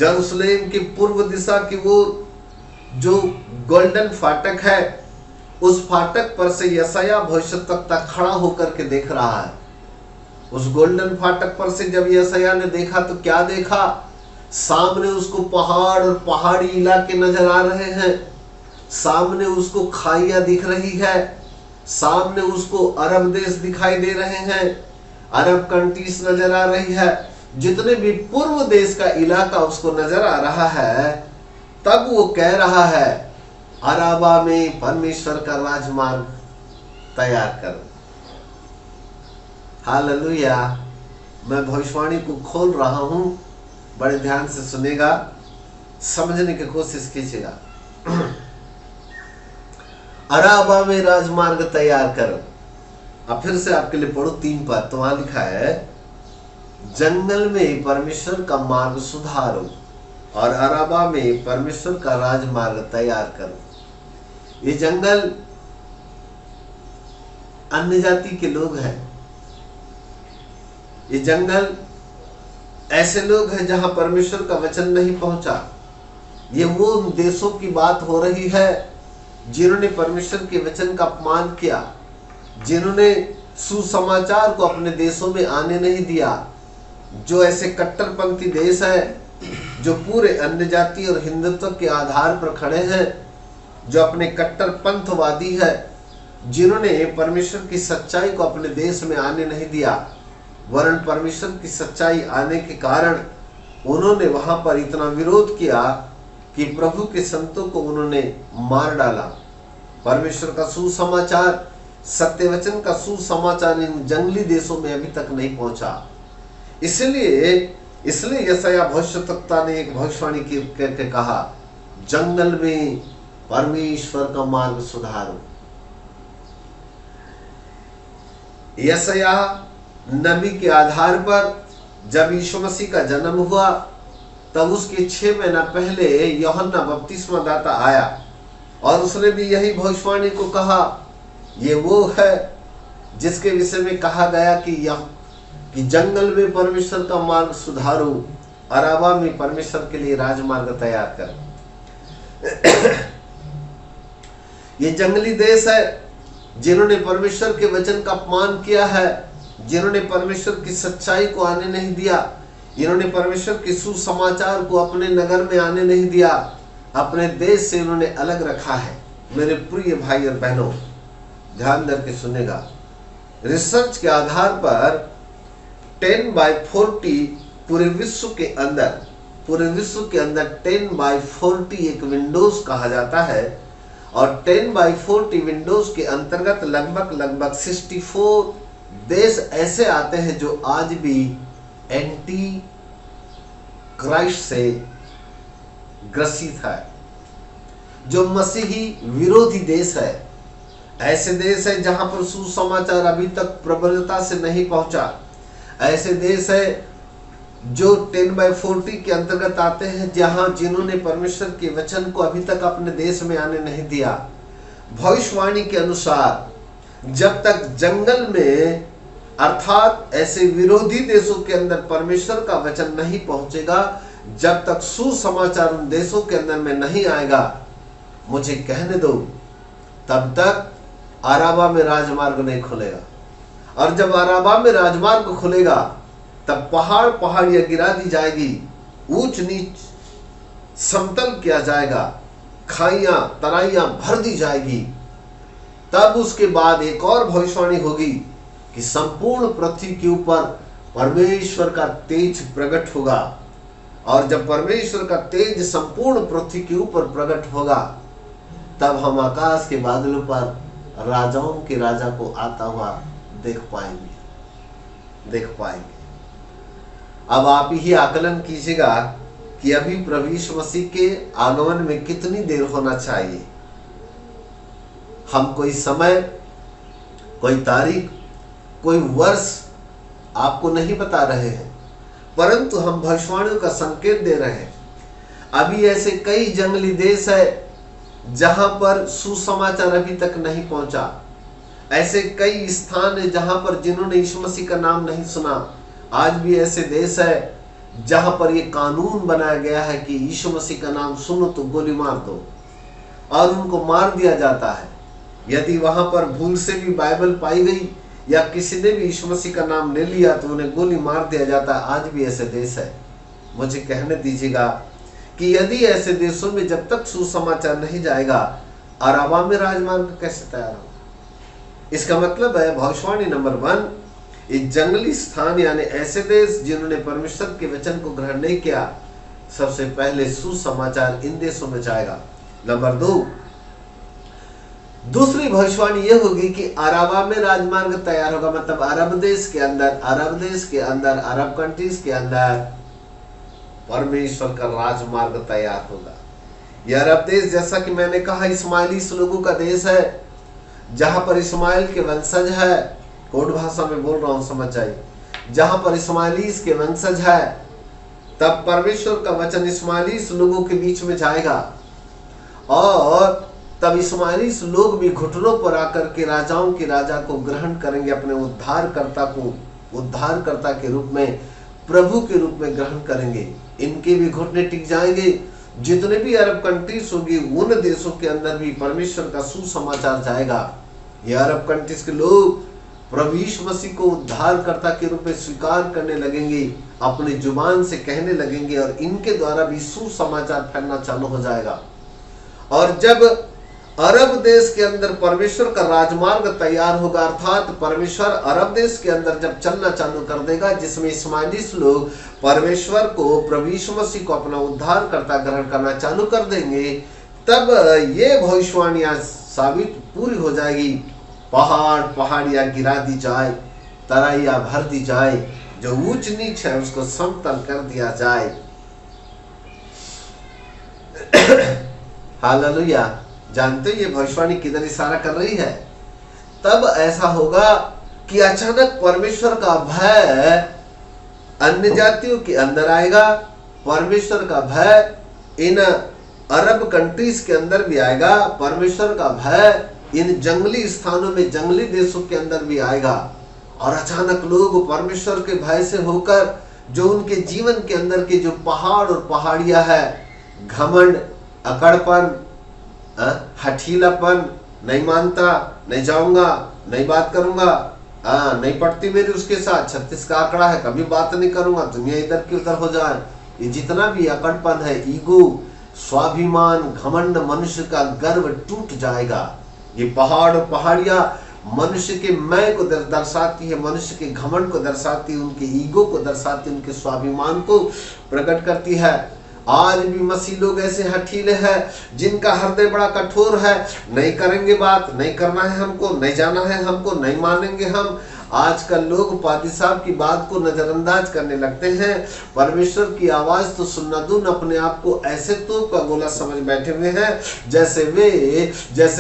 यरूशलेम की पूर्व दिशा की वो जो गोल्डन फाटक है, उस फाटक पर से यशायाह भविष्यद्वक्ता खड़ा होकर के देख रहा है। उस गोल्डन फाटक पर से जब यशायाह ने देखा तो क्या देखा? सामने उसको पहाड़ और पहाड़ी इलाके नजर आ रहे हैं, सामने उसको खाइयां दिख रही है, सामने उसको अरब देश दिखाई दे रहे हैं, अरब कंट्रीज नजर आ रही है, जितने भी पूर्व देश का इलाका उसको नजर आ रहा है। तब वो कह रहा है, अराबा में परमेश्वर का राजमार्ग तैयार करो। हालेलुया। मैं भविष्यवाणी को खोल रहा हूं, बड़े ध्यान से सुनेगा, समझने की कोशिश कीजिएगा। अराबा में राजमार्ग तैयार करो। अब फिर से आपके लिए पढ़ो 3 पद। तो वहां लिखा है, जंगल में परमेश्वर का मार्ग सुधारो और अराबा में परमेश्वर का राजमार्ग तैयार करो। ये जंगल अन्य जाति के लोग हैं। ये जंगल ऐसे लोग हैं जहां परमेश्वर का वचन नहीं पहुंचा। ये वो देशों की बात हो रही है जिन्होंने परमेश्वर के वचन का अपमान किया, जिन्होंने सुसमाचार को अपने देशों में आने नहीं दिया। जो ऐसे कट्टरपंथी देश है, जो पूरे अन्य जाति और हिंदुत्व के आधार पर खड़े हैं, जो अपने कट्टरपंथवादी है, जिन्होंने परमेश्वर की सच्चाई को अपने देश में आने नहीं दिया, वरन परमेश्वर की सच्चाई आने के कारण उन्होंने वहां पर इतना विरोध किया कि प्रभु के संतों को उन्होंने मार डाला। परमेश्वर का सुसमाचार, सत्य वचन का सुसमाचार इन जंगली देशों में अभी तक नहीं पहुंचा। इसलिए यशायाह भविष्यद्वक्ता ने एक भविष्यवाणी करके कहा, जंगल में परमेश्वर का मार्ग सुधारो। यशायाह नबी के आधार पर जब यीशु मसीह का जन्म हुआ, तब उसके 6 महीना पहले यूहन्ना बपतिस्मा दाता आया और उसने भी यही भविष्यवाणी को कहा। ये वो है जिसके विषय में कहा गया कि जंगल में परमेश्वर का मार्ग सुधारो, अराबा में परमेश्वर के लिए राजमार्ग तैयार कर। ये जंगली देश है जिन्होंने परमेश्वर के वचन का अपमान किया है, जिन्होंने परमेश्वर की सच्चाई को आने नहीं दिया, इन्होंने परमेश्वर के सुसमाचार को अपने नगर में आने नहीं दिया, अपने देश से इन्होंने अलग रखा है। मेरे प्रिय भाई और बहनों, ध्यान करके सुनेगा। रिसर्च के आधार पर 10/40 पूरे विश्व के अंदर 10/40 एक विंडोज कहा जाता है और 10/40 विंडोज के अंतर्गत लगभग 64 देश ऐसे आते हैं जो आज भी एंटी क्राइस्ट से ग्रसित है, जो मसीही विरोधी देश है। ऐसे देश है जहां पर सुसमाचार अभी तक प्रबलता से नहीं पहुंचा। ऐसे देश है जो 10/40 के अंतर्गत आते हैं, जिन्होंने परमेश्वर के वचन को अभी तक अपने देश में आने नहीं दिया। भविष्यवाणी के अनुसार जब तक जंगल में, अर्थात ऐसे विरोधी देशों के अंदर परमेश्वर का वचन नहीं पहुंचेगा, जब तक सुसमाचार उन देशों के अंदर में नहीं आएगा, मुझे कहने दो, तब तक अराबा में राजमार्ग नहीं खुलेगा। और जब अराबा में राजमार्ग खुलेगा तब पहाड़ पहाड़ियां गिरा दी जाएगी, ऊंच नीच समतल किया जाएगा, खाइयां तराइयां भर दी जाएगी। तब उसके बाद एक और भविष्यवाणी होगी कि संपूर्ण पृथ्वी के ऊपर परमेश्वर का तेज प्रकट होगा। और जब परमेश्वर का तेज संपूर्ण पृथ्वी के ऊपर प्रकट होगा तब हम आकाश के बादलों पर राजाओं के राजा को आता हुआ देख पाएंगे। अब आप ही आकलन कीजिएगा कि अभी प्रभु यीशु मसीह के आगमन में कितनी देर होना चाहिए। हम कोई समय, कोई तारीख, कोई वर्ष आपको नहीं बता रहे हैं, परंतु हम भविष्यवाणियों का संकेत दे रहे हैं। अभी ऐसे कई जंगली देश है जहां पर सुसमाचार अभी तक नहीं पहुंचा। ऐसे कई स्थान है जहां पर जिन्होंने यीशु मसीह का नाम नहीं सुना। आज भी ऐसे देश है जहां पर यह कानून बनाया गया है कि यीशु मसीह का नाम सुनो तो गोली मार दो, और उनको मार दिया जाता है। यदि वहां पर भूल से भी बाइबल पाई गई या किसी ने भी यीशु मसीह का नाम ले लिया तो उन्हें गोली मार दिया जाता है। आज भी ऐसे देश है। मुझे कहने दीजिएगा कि यदि ऐसे देशों में जब तक सुसमाचार नहीं जाएगा, अराबा में राजमार्ग कैसे तैयार होगा? इसका मतलब है भविष्यवाणी नंबर 1, इस जंगली स्थान यानी ऐसे देश जिन्होंने परमेश्वर के वचन को ग्रहण नहीं किया, सबसे पहले सुसमाचार इन देशों में जाएगा। नंबर 2, दूसरी भविष्यवाणी यह होगी कि अराबा में राजमार्ग तैयार होगा। मतलब अरब देश के अंदर, अरब कंट्रीज के अंदर परमेश्वर का राजमार्ग तैयार होगा। यह अरब देश, जैसा कि मैंने कहा, इस्माइली लोगों का देश है, जहां पर इस्माइल के वंशज है। कोड भाषा में बोल रहा हूं, समझ जाइए। जहां पर इस्माइली के वंशज है, तब परमेश्वर का वचन इस्माइली लोगों के बीच में जाएगा, और तब इस्माइली लोग भी घुटनों पर आकर के राजाओं के राजा को ग्रहण करेंगे, अपने उद्धारकर्ता के रूप में, प्रभु के रूप में ग्रहण करेंगे। इनके भी घुटने टिक जाएंगे। जितने भी अरब कंट्रीज होगी उन देशों के अंदर भी परमेश्वर का सुसमाचार जाएगा। ये अरब कंट्रीज के लोग प्रभु यीशु मसीह को उद्धारकर्ता के रूप में स्वीकार करने लगेंगे, अपनी जुबान से कहने लगेंगे, और इनके द्वारा भी सुसमाचार फैलना चालू हो जाएगा। और जब अरब देश के अंदर परमेश्वर का राजमार्ग तैयार होगा, अर्थात परमेश्वर अरब देश के अंदर जब चलना चालू कर देगा, जिसमें इस्माइली लोग परमेश्वर को, प्रभु यीशु मसीह को अपना उद्धारकर्ता ग्रहण करना चालू कर देंगे, तब ये भविष्यवाणियां साबित पूरी हो जाएगी। पहाड़ पहाड़ियां गिरा दी जाए, तराइयां भर दी जाए, जो ऊंच नीच है उसको समतल कर दिया जाए। हालेलुया। जानते हो ये भविष्यवाणी किधर इशारा कर रही है? तब ऐसा होगा कि अचानक परमेश्वर का भय अन्य जातियों के अंदर आएगा। परमेश्वर का भय इन अरब कंट्रीज के अंदर भी आएगा। परमेश्वर का भय इन जंगली स्थानों में, जंगली देशों के अंदर भी आएगा। और अचानक लोग परमेश्वर के भय से होकर, जो उनके जीवन के अंदर के जो पहाड़ और पहाड़ियां है, घमंड, अकड़पन, हठीलापन, नहीं मानता, नहीं जाऊंगा, नहीं बात करूंगा, नहीं पड़ती मेरी उसके साथ, 36 का आंकड़ा है, कभी बात नहीं करूंगा, दुनिया इधर की उधर हो जाए, ये जितना भी अकड़पन है, ईगो, स्वाभिमान, घमंड, मनुष्य का गर्व टूट जाएगा। ये पहाड़ और पहाड़ियां मनुष्य के मैं को दर्शाती है, मनुष्य के घमंड को दर्शाती है, उनके ईगो को दर्शाती है, उनके स्वाभिमान को प्रकट करती है। आज भी मसीह लोग ऐसे हठीले हैं जिनका हृदय बड़ा कठोर है, नहीं करेंगे बात, नहीं करना है हमको, नहीं जाना है हमको, नहीं मानेंगे हम। आजकल लोग पादी साहब की बात को नजरअंदाज करने लगते हैं। परमेश्वर की आवाज तो सुनना दूर, अपने आप को ऐसे तोप का गोला समझ बैठे हुए हैं जैसे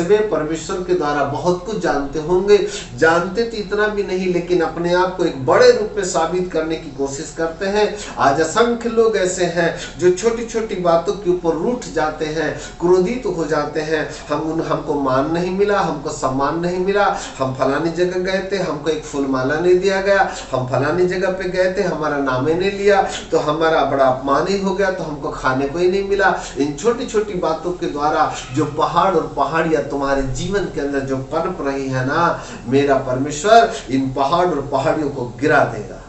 वे परमेश्वर के द्वारा बहुत कुछ जानते होंगे। जानते तो इतना भी नहीं, लेकिन अपने आप को एक बड़े रूप में साबित करने की कोशिश करते हैं। आज असंख्य लोग ऐसे हैं जो छोटी छोटी बातों के ऊपर रूठ जाते हैं, क्रोधित हो जाते हैं। हमको मान नहीं मिला, हमको सम्मान नहीं मिला, हम फलानी जगह गए थे, हमको एक फूलमाला नहीं दिया गया, हम फलानी जगह पे गए थे, हमारा नाम ही नहीं लिया, तो हमारा बड़ा अपमान ही हो गया, तो हमको खाने को ही नहीं मिला। इन छोटी छोटी बातों के द्वारा जो पहाड़ और पहाड़ियां तुम्हारे जीवन के अंदर जो पनप रही है ना, मेरा परमेश्वर इन पहाड़ और पहाड़ियों को गिरा देगा।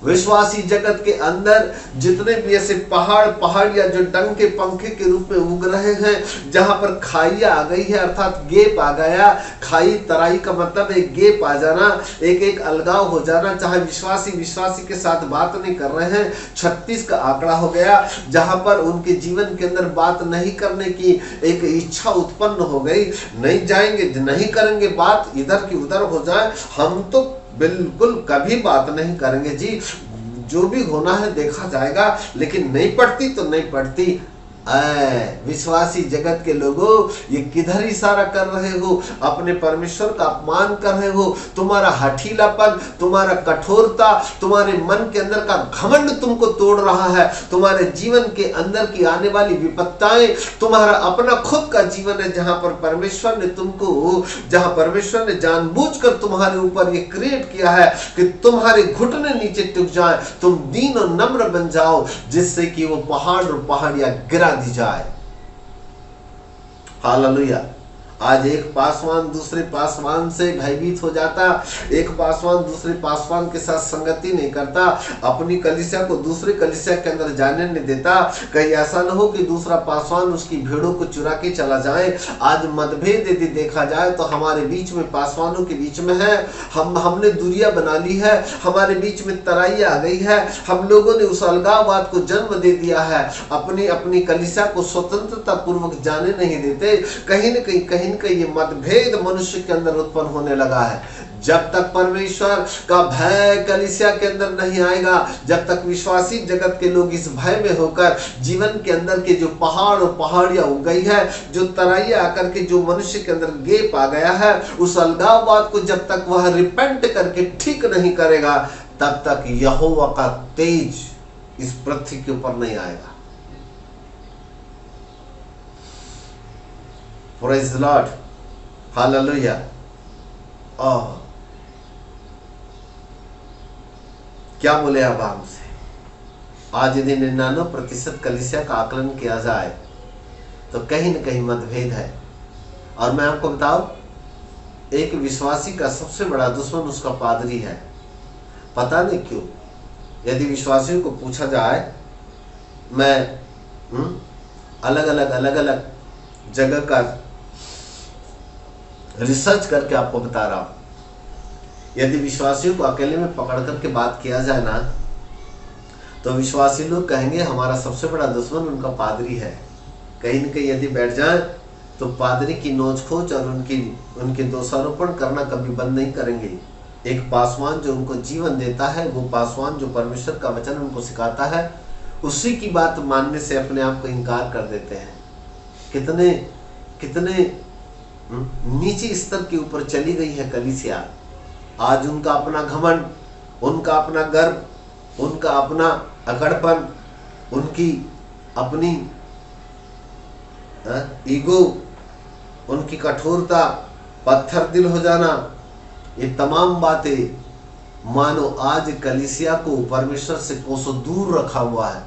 विश्वासी जगत के अंदर जितने भी ऐसे पहाड़ पहाड़ियां जो डंक के पंखे के रूप में उग रहे हैं, जहां पर खाई आ गई है, अर्थात गेप आ गया। खाई तराई का मतलब एक गेप आ जाना, एक एक अलगाव हो जाना, चाहे विश्वासी के साथ बात नहीं कर रहे हैं। 36 का आंकड़ा हो गया, जहां पर उनके जीवन के अंदर बात नहीं करने की एक इच्छा उत्पन्न हो गई। नहीं जाएंगे, नहीं करेंगे बात, इधर की उधर हो जाए, हम तो बिल्कुल कभी बात नहीं करेंगे जी, जो भी होना है देखा जाएगा, लेकिन नहीं पड़ती तो नहीं पड़ती। विश्वासी जगत के लोगों, ये किधर इशारा कर रहे हो? अपने परमेश्वर का अपमान कर रहे हो। तुम्हारा हठीलापन, तुम्हारा कठोरता, तुम्हारे मन के अंदर का घमंड तुमको तोड़ रहा है। तुम्हारे जीवन के अंदर की आने वाली विपत्ताएं, तुम्हारा अपना खुद का जीवन है, जहां परमेश्वर ने जानबूझकर तुम्हारे ऊपर ये क्रिएट किया है कि तुम्हारे घुटने नीचे टिक जाए, तुम दीन और नम्र बन जाओ, जिससे कि वो पहाड़ और पहाड़ियां गिरा दी जाए। हालेलुया। आज एक पासवान दूसरे पासवान से भयभीत हो जाता, एक पासवान दूसरे पासवान के साथ संगति नहीं करता, अपनी कलीसिया को दूसरे कलीसिया के अंदर जाने नहीं देता। कहीं ऐसा न हो कि दूसरा पासवान उसकी भेड़ों को चुरा के चला जाए। आज मतभेद यदि देखा जाए तो हमारे बीच में, पासवानों के बीच में है, हमने दूरियां बना ली है, हमारे बीच में तराई आ गई है, हम लोगों ने उस अलगाववाद को जन्म दे दिया है, अपनी कलीसिया को स्वतंत्रता पूर्वक जाने नहीं देते। कहीं न कहीं ये मतभेद मनुष्य के अंदर उत्पन्न होने लगा है। जब तक परमेश्वर का भय कलीसिया के अंदर नहीं आएगा, जब तक विश्वासी जगत के लोग इस भय में होकर जीवन के अंदर के जो पहाड़ और पहाड़ियां उग गई है, जो तराइयां आकर के जो मनुष्य के अंदर गेप आ गया है, उस अलगाववाद को जब तक वह रिपेंट करके ठीक नहीं करेगा, तब तक यहोवा का तेज इस पृथ्वी के ऊपर नहीं आएगा। Praise the Lord, hallelujah. क्या बोले अब हमसे? आज यदि 99% कलीसिया का आकलन किया जाए तो कहीं न कहीं मतभेद है। और मैं आपको बताऊं, एक विश्वासी का सबसे बड़ा दुश्मन उसका पादरी है। पता नहीं क्यों, यदि विश्वासियों को पूछा जाए, मैं अलग अलग जगह का रिसर्च करके आपको बता रहा हूं, यदि विश्वासियों को अकेले में पकड़ करके बात किया जाए ना, तो विश्वासी लोग कहेंगे हमारा सबसे बड़ा दुश्मन उनका पादरी है। कहीं न कहीं यदि बैठ जाए तो पादरी की नोच खोच और उनके दोषारोपण करना कभी बंद नहीं करेंगे। एक पासवान जो उनको जीवन देता है, वो पासवान जो परमेश्वर का वचन उनको सिखाता है, उसी की बात मानने से अपने आप को इनकार कर देते हैं। कितने नीचे स्तर के ऊपर चली गई है कलीसिया। आज उनका अपना घमंड, उनका अपना गर्व, उनका अपना अकड़पन, उनकी अपनी ईगो, उनकी कठोरता, पत्थर दिल हो जाना, ये तमाम बातें मानो आज कलीसिया को परमेश्वर से कोसों दूर रखा हुआ है।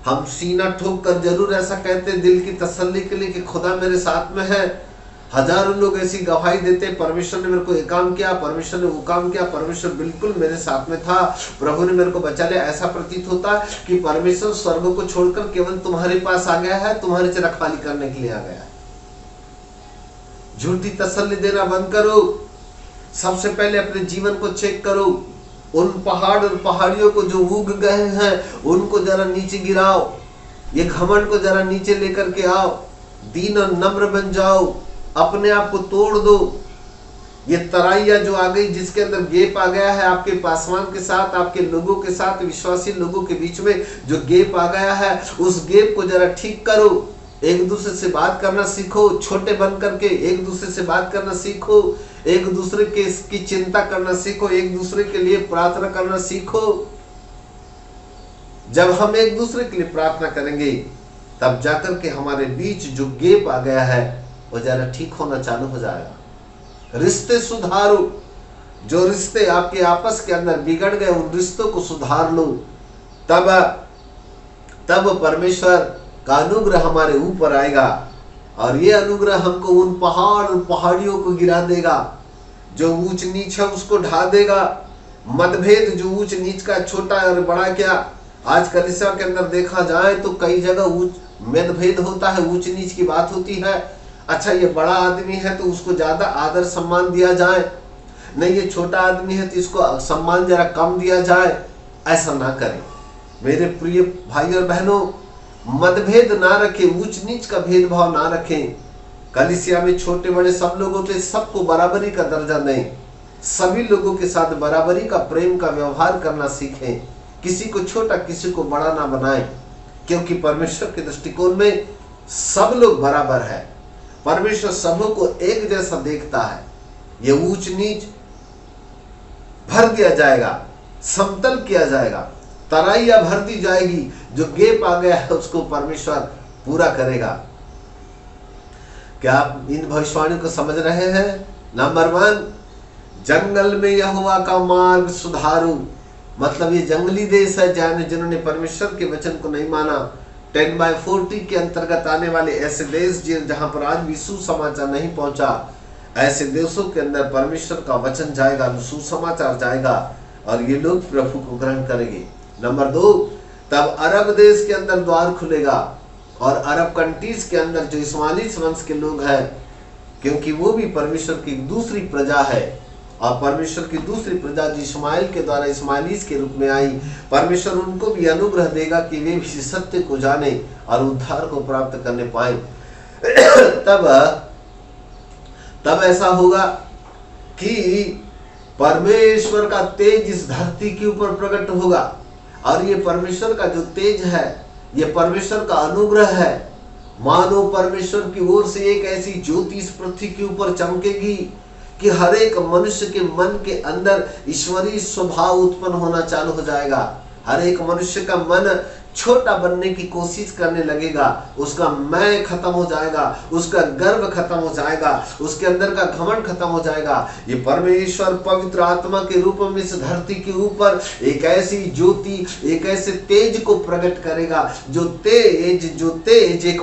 हम सीना ठोक कर जरूर ऐसा कहते दिल की तसल्ली के लिए कि खुदा मेरे साथ में है। हजारों लोग ऐसी गवाही देते, परमेश्वर ने मेरे को ये काम किया, परमेश्वर ने वो काम किया, परमेश्वर बिल्कुल मेरे साथ में था, प्रभु ने मेरे को बचा लिया। ऐसा प्रतीत होता है कि परमेश्वर स्वर्ग को छोड़कर केवल तुम्हारे पास आ गया है, तुम्हारी रखवाली करने के लिए आ गया है। झूठी तसल्ली देना बंद करो। सबसे पहले अपने जीवन को चेक करो। उन पहाड़ और पहाड़ियों को जो उग गए हैं, उनको जरा नीचे गिराओ। ये घमंड को जरा नीचे लेकर के आओ। दीन और नम्र बन जाओ। अपने आप को तोड़ दो। ये तराइया जो आ गई, जिसके अंदर गेप आ गया है, आपके पासवान के साथ, आपके लोगों के साथ, विश्वासी लोगों के बीच में जो गेप आ गया है, उस गेप को जरा ठीक करो। एक दूसरे से बात करना सीखो। छोटे बन करके एक दूसरे से बात करना सीखो। एक दूसरे की चिंता करना सीखो। एक दूसरे के लिए प्रार्थना करना सीखो। जब हम एक दूसरे के लिए प्रार्थना करेंगे, तब जाकर के हमारे बीच जो गेप आ गया है, वो जरा ठीक होना चालू हो जाएगा। रिश्ते सुधारो। जो रिश्ते आपके आपस के अंदर बिगड़ गए उन रिश्तों को सुधार लो, तब परमेश्वर का अनुग्रह हमारे ऊपर आएगा और ये अनुग्रह हमको उन पहाड़ और पहाड़ियों को गिरा देगा, जो ऊंच नीच है उसको ढा देगा। मतभेद जो ऊंच नीच का, छोटा और बड़ा क्या, आज कलीसिया के अंदर देखा जाए तो कई जगह मतभेद होता है, ऊंच नीच की बात होती है। अच्छा ये बड़ा आदमी है तो उसको ज्यादा आदर सम्मान दिया जाए, नहीं ये छोटा आदमी है तो इसको सम्मान जरा कम दिया जाए, ऐसा ना करें। मेरे प्रिय भाई और बहनों, मतभेद ना रखें, ऊंच नीच का भेदभाव ना रखें। कलीसिया में छोटे बड़े सब लोग होते, सबको बराबरी का दर्जा दें, सभी लोगों के साथ बराबरी का प्रेम का व्यवहार करना सीखें, किसी को छोटा किसी को बड़ा ना बनाएं, क्योंकि परमेश्वर के दृष्टिकोण में सब लोग बराबर है। परमेश्वर सबों को एक जैसा देखता है। ये ऊंच नीच भर दिया जाएगा, समतल किया जाएगा, तराइया भर दी जाएगी, जो गैप आ गया है उसको परमेश्वर पूरा करेगा। क्या आप इन भविष्यवाणी को समझ रहे हैं? नंबर 1, जंगल में यहोवा का मार्ग सुधारू, मतलब ये जंगली देश है जिन्होंने परमेश्वर के वचन को नहीं माना। 10/40 के अंतर्गत आने वाले ऐसे देश जहां पर आज भी सुसमाचार नहीं पहुंचा, ऐसे देशों के अंदर परमेश्वर का वचन जाएगा, सुसमाचार जाएगा और ये लोग प्रभु को ग्रहण करेंगे। नंबर 2, तब अरब देश के अंदर द्वार खुलेगा और अरब कंट्रीज के अंदर जो इस्माइली वंश के लोग हैं, क्योंकि वो भी परमेश्वर की दूसरी प्रजा है और परमेश्वर की दूसरी प्रजा जो इस्माइल के द्वारा इस्माइलीस के रूप में आई, परमेश्वर उनको भी अनुग्रह देगा कि वे भी सत्य को जाने और उद्धार को प्राप्त करने पाए। तब ऐसा होगा कि परमेश्वर का तेज इस धरती के ऊपर प्रकट होगा और ये परमेश्वर का जो तेज है, ये परमेश्वर का अनुग्रह है। मानो परमेश्वर की ओर से एक ऐसी ज्योति इस पृथ्वी के ऊपर चमकेगी कि हर एक मनुष्य के मन के अंदर ईश्वरीय स्वभाव उत्पन्न होना चालू हो जाएगा। हर एक मनुष्य का मन छोटा बनने की कोशिश करने लगेगा, उसका मैं खत्म हो जाएगा, उसका गर्व खत्म हो जाएगा, उसके अंदर का घमंड खत्म हो जाएगा। ये परमेश्वर पवित्र आत्मा के रूप में इस धरती के ऊपर एक ऐसी ज्योति, एक ऐसे तेज को प्रकट करेगा, जो तेज एक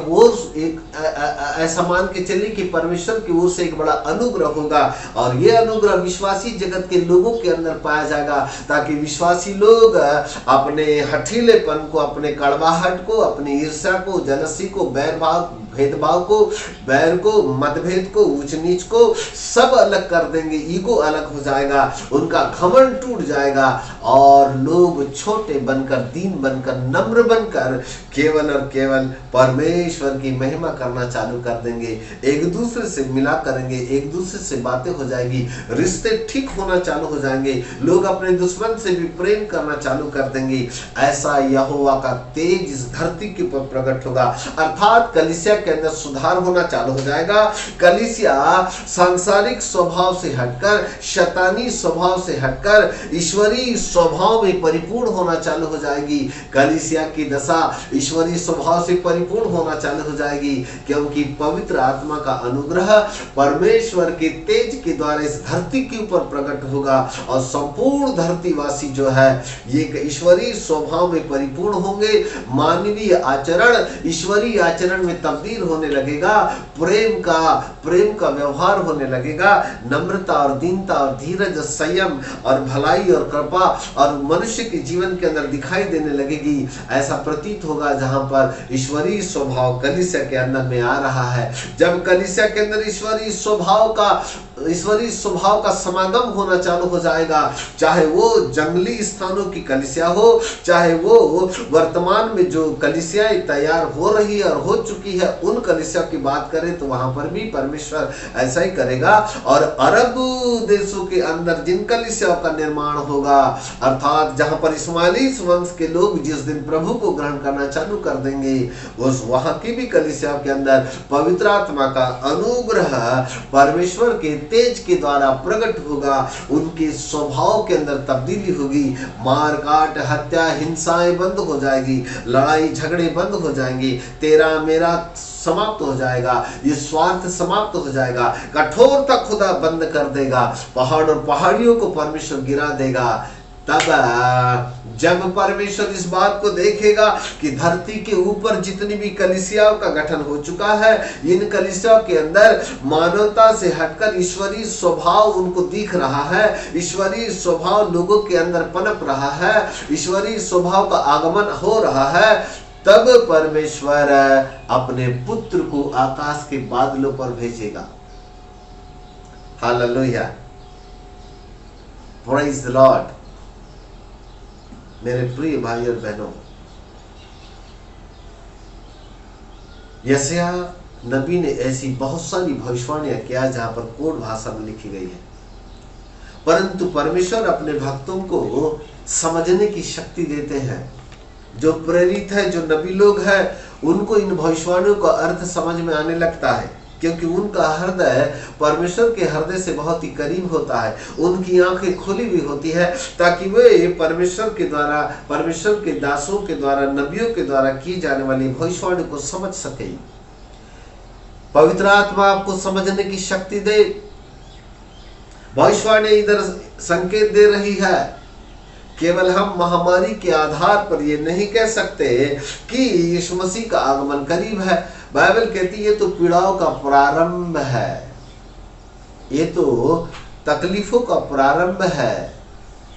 ऐसा मान के चलिए कि परमेश्वर की ओर से एक बड़ा अनुग्रह होगा और ये अनुग्रह विश्वासी जगत के लोगों के अंदर पाया जाएगा, ताकि विश्वासी लोग अपने हठीलेपन को, अपने कड़वाहट को, अपनी ईर्ष्या को, जलसी को, भेदभाव को, बैर को, मतभेद को, ऊंच नीच को सब अलग कर देंगे। ईगो अलग हो जाएगा, उनका घमंड टूट जाएगा और लोग छोटे बनकर, दीन बनकर, नम्र बनकर केवल और केवल परमेश्वर की महिमा करना चालू कर देंगे। एक दूसरे से मिला करेंगे, एक दूसरे से बातें हो जाएगी, रिश्ते ठीक होना चालू हो जाएंगे, लोग अपने दुश्मन से भी प्रेम करना चालू कर देंगे। ऐसा यहोवा का तेज इस धरती के ऊपर प्रकट होगा, अर्थात कलीसिया के अंदर सुधार होना चालू हो जाएगा। कलीसिया सांसारिक स्वभाव से हटकर, शैतानी स्वभाव से हटकर ईश्वरीय स्वभाव में परिपूर्ण होना चालू हो जाएगी। कलीसिया की दशा ईश्वरीय स्वभाव से परिपूर्ण होना चालू हो जाएगी, क्योंकि पवित्र आत्मा का अनुग्रह परमेश्वर के तेज के द्वारा इस धरती के ऊपर प्रकट होगा और संपूर्ण धरतीवासी जो है ये ईश्वरीय स्वभाव में परिपूर्ण होंगे। मानवीय आचरण ईश्वरीय आचरण में तब्दील होने लगेगा, प्रेम का व्यवहार होने लगेगा, नम्रता और दीनता और धीरज, संयम और भलाई और कृपा और मनुष्य के जीवन के अंदर दिखाई देने लगेगी। ऐसा प्रतीत होगा जहां पर ईश्वरीय स्वभाव कलीसिया के अंदर में आ रहा है। जब कलीसिया के अंदर ईश्वरीय स्वभाव का समागम होना चालू हो जाएगा, चाहे वो जंगली स्थानों की कलीसिया हो, चाहे वो वर्तमान में जो कलीसियाएं तैयार हो रही है और हो चुकी है उन कलीसिया की बात करें तो वहां पर भी परमेश्वर ऐसा ही करेगा। और अरब देशों के अंदर जिन कलीसियाओं का निर्माण होगा, अर्थात जहां पर इस्माइली वंश के लोग जिस दिन प्रभु को ग्रहण करना चालू कर देंगे, उस वहां की भी कलीसियाओं के अंदर पवित्र आत्मा का अनुग्रह परमेश्वर के तेज के द्वारा प्रकट होगा, उनके स्वभाव के अंदर तब्दीली होगी, मार काट, हत्या, हिंसाएं बंद हो जाएगी, लड़ाई झगड़े बंद हो जाएंगे, तेरा मेरा समाप्त हो जाएगा, ये स्वार्थ समाप्त हो जाएगा, कठोरता खुदा बंद कर देगा, पहाड़ और पहाड़ियों को परमेश्वर गिरा देगा। तब जब परमेश्वर इस बात को देखेगा कि धरती के ऊपर जितनी भी कलीसियाओं का गठन हो चुका है, इन कलीसियाओं के अंदर मानवता से हटकर ईश्वरीय स्वभाव उनको दिख रहा है, ईश्वरीय स्वभाव लोगों के अंदर पनप रहा है, ईश्वरीय स्वभाव का आगमन हो रहा है, तब परमेश्वर अपने पुत्र को आकाश के बादलों पर भेजेगा। Hallelujah, praise the Lord. मेरे प्रिय भाई और बहनों, यशायाह नबी ने ऐसी बहुत सारी भविष्यवाणियां किया जहां पर कोड भाषा में लिखी गई है, परंतु परमेश्वर अपने भक्तों को समझने की शक्ति देते हैं। जो प्रेरित है, जो नबी लोग हैं, उनको इन भविष्यवाणियों का अर्थ समझ में आने लगता है, क्योंकि उनका हृदय परमेश्वर के हृदय से बहुत ही करीब होता है, उनकी आंखें खुली हुई होती है, ताकि वे परमेश्वर के द्वारा, परमेश्वर के दासों के द्वारा, नबियों के द्वारा की जाने वाली भविष्यवाणी को समझ सके। पवित्र आत्मा आपको समझने की शक्ति दे। भविष्यवाणी इधर संकेत दे रही है। केवल हम महामारी के आधार पर ये नहीं कह सकते कि यीशु मसीह का आगमन करीब है। बाइबल कहती है ये तो पीड़ाओं का प्रारंभ है, ये तो तकलीफों का प्रारंभ है।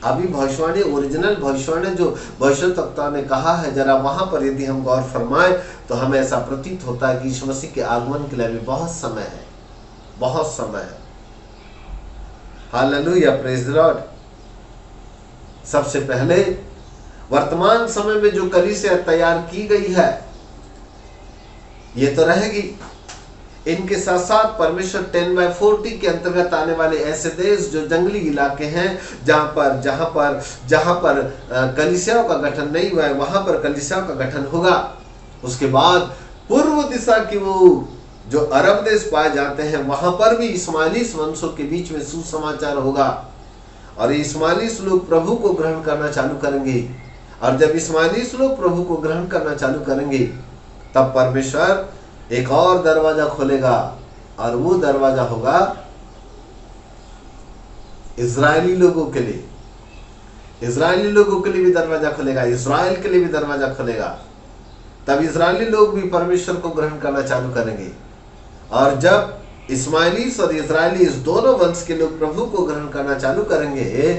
अभी भविष्यवाणी, ओरिजिनल भविष्यवाणी जो भविष्यवक्ता ने कहा है, जरा वहां पर यदि हम गौर फरमाएं तो हमें ऐसा प्रतीत होता है कि यीशु मसीह के आगमन के लिए अभी बहुत समय है, बहुत समय है। Hallelujah, praise the Lord. सबसे पहले वर्तमान समय में जो कलीसिया तैयार की गई है ये तो रहेगी। इनके साथ साथ परमेश्वर 10/40 के अंतर्गत आने वाले ऐसे देश जो जंगली इलाके हैं, जहां पर कलीसियाओं का गठन नहीं हुआ है, वहां पर कलीसियाओं का गठन होगा। उसके बाद पूर्व दिशा की वो जो अरब देश पाए जाते हैं, वहां पर भी इस्माइली वंशों के बीच में सुसमाचार होगा, और इस्माइली लोग प्रभु को ग्रहण करना चालू करेंगे। और जब इस्माइली लोग प्रभु को ग्रहण करना चालू करेंगे, तब परमेश्वर एक और दरवाजा खोलेगा, और वो दरवाजा होगा इजरायली लोगों के लिए। इजरायली लोगों के लिए भी दरवाजा खुलेगा, इस्राएल के लिए भी दरवाजा खुलेगा। तब इजरायली लोग भी परमेश्वर को ग्रहण करना चालू करेंगे, और जब इस्माइली और इजरायली इस दोनों वंश के लोग प्रभु को ग्रहण करना चालू करेंगे,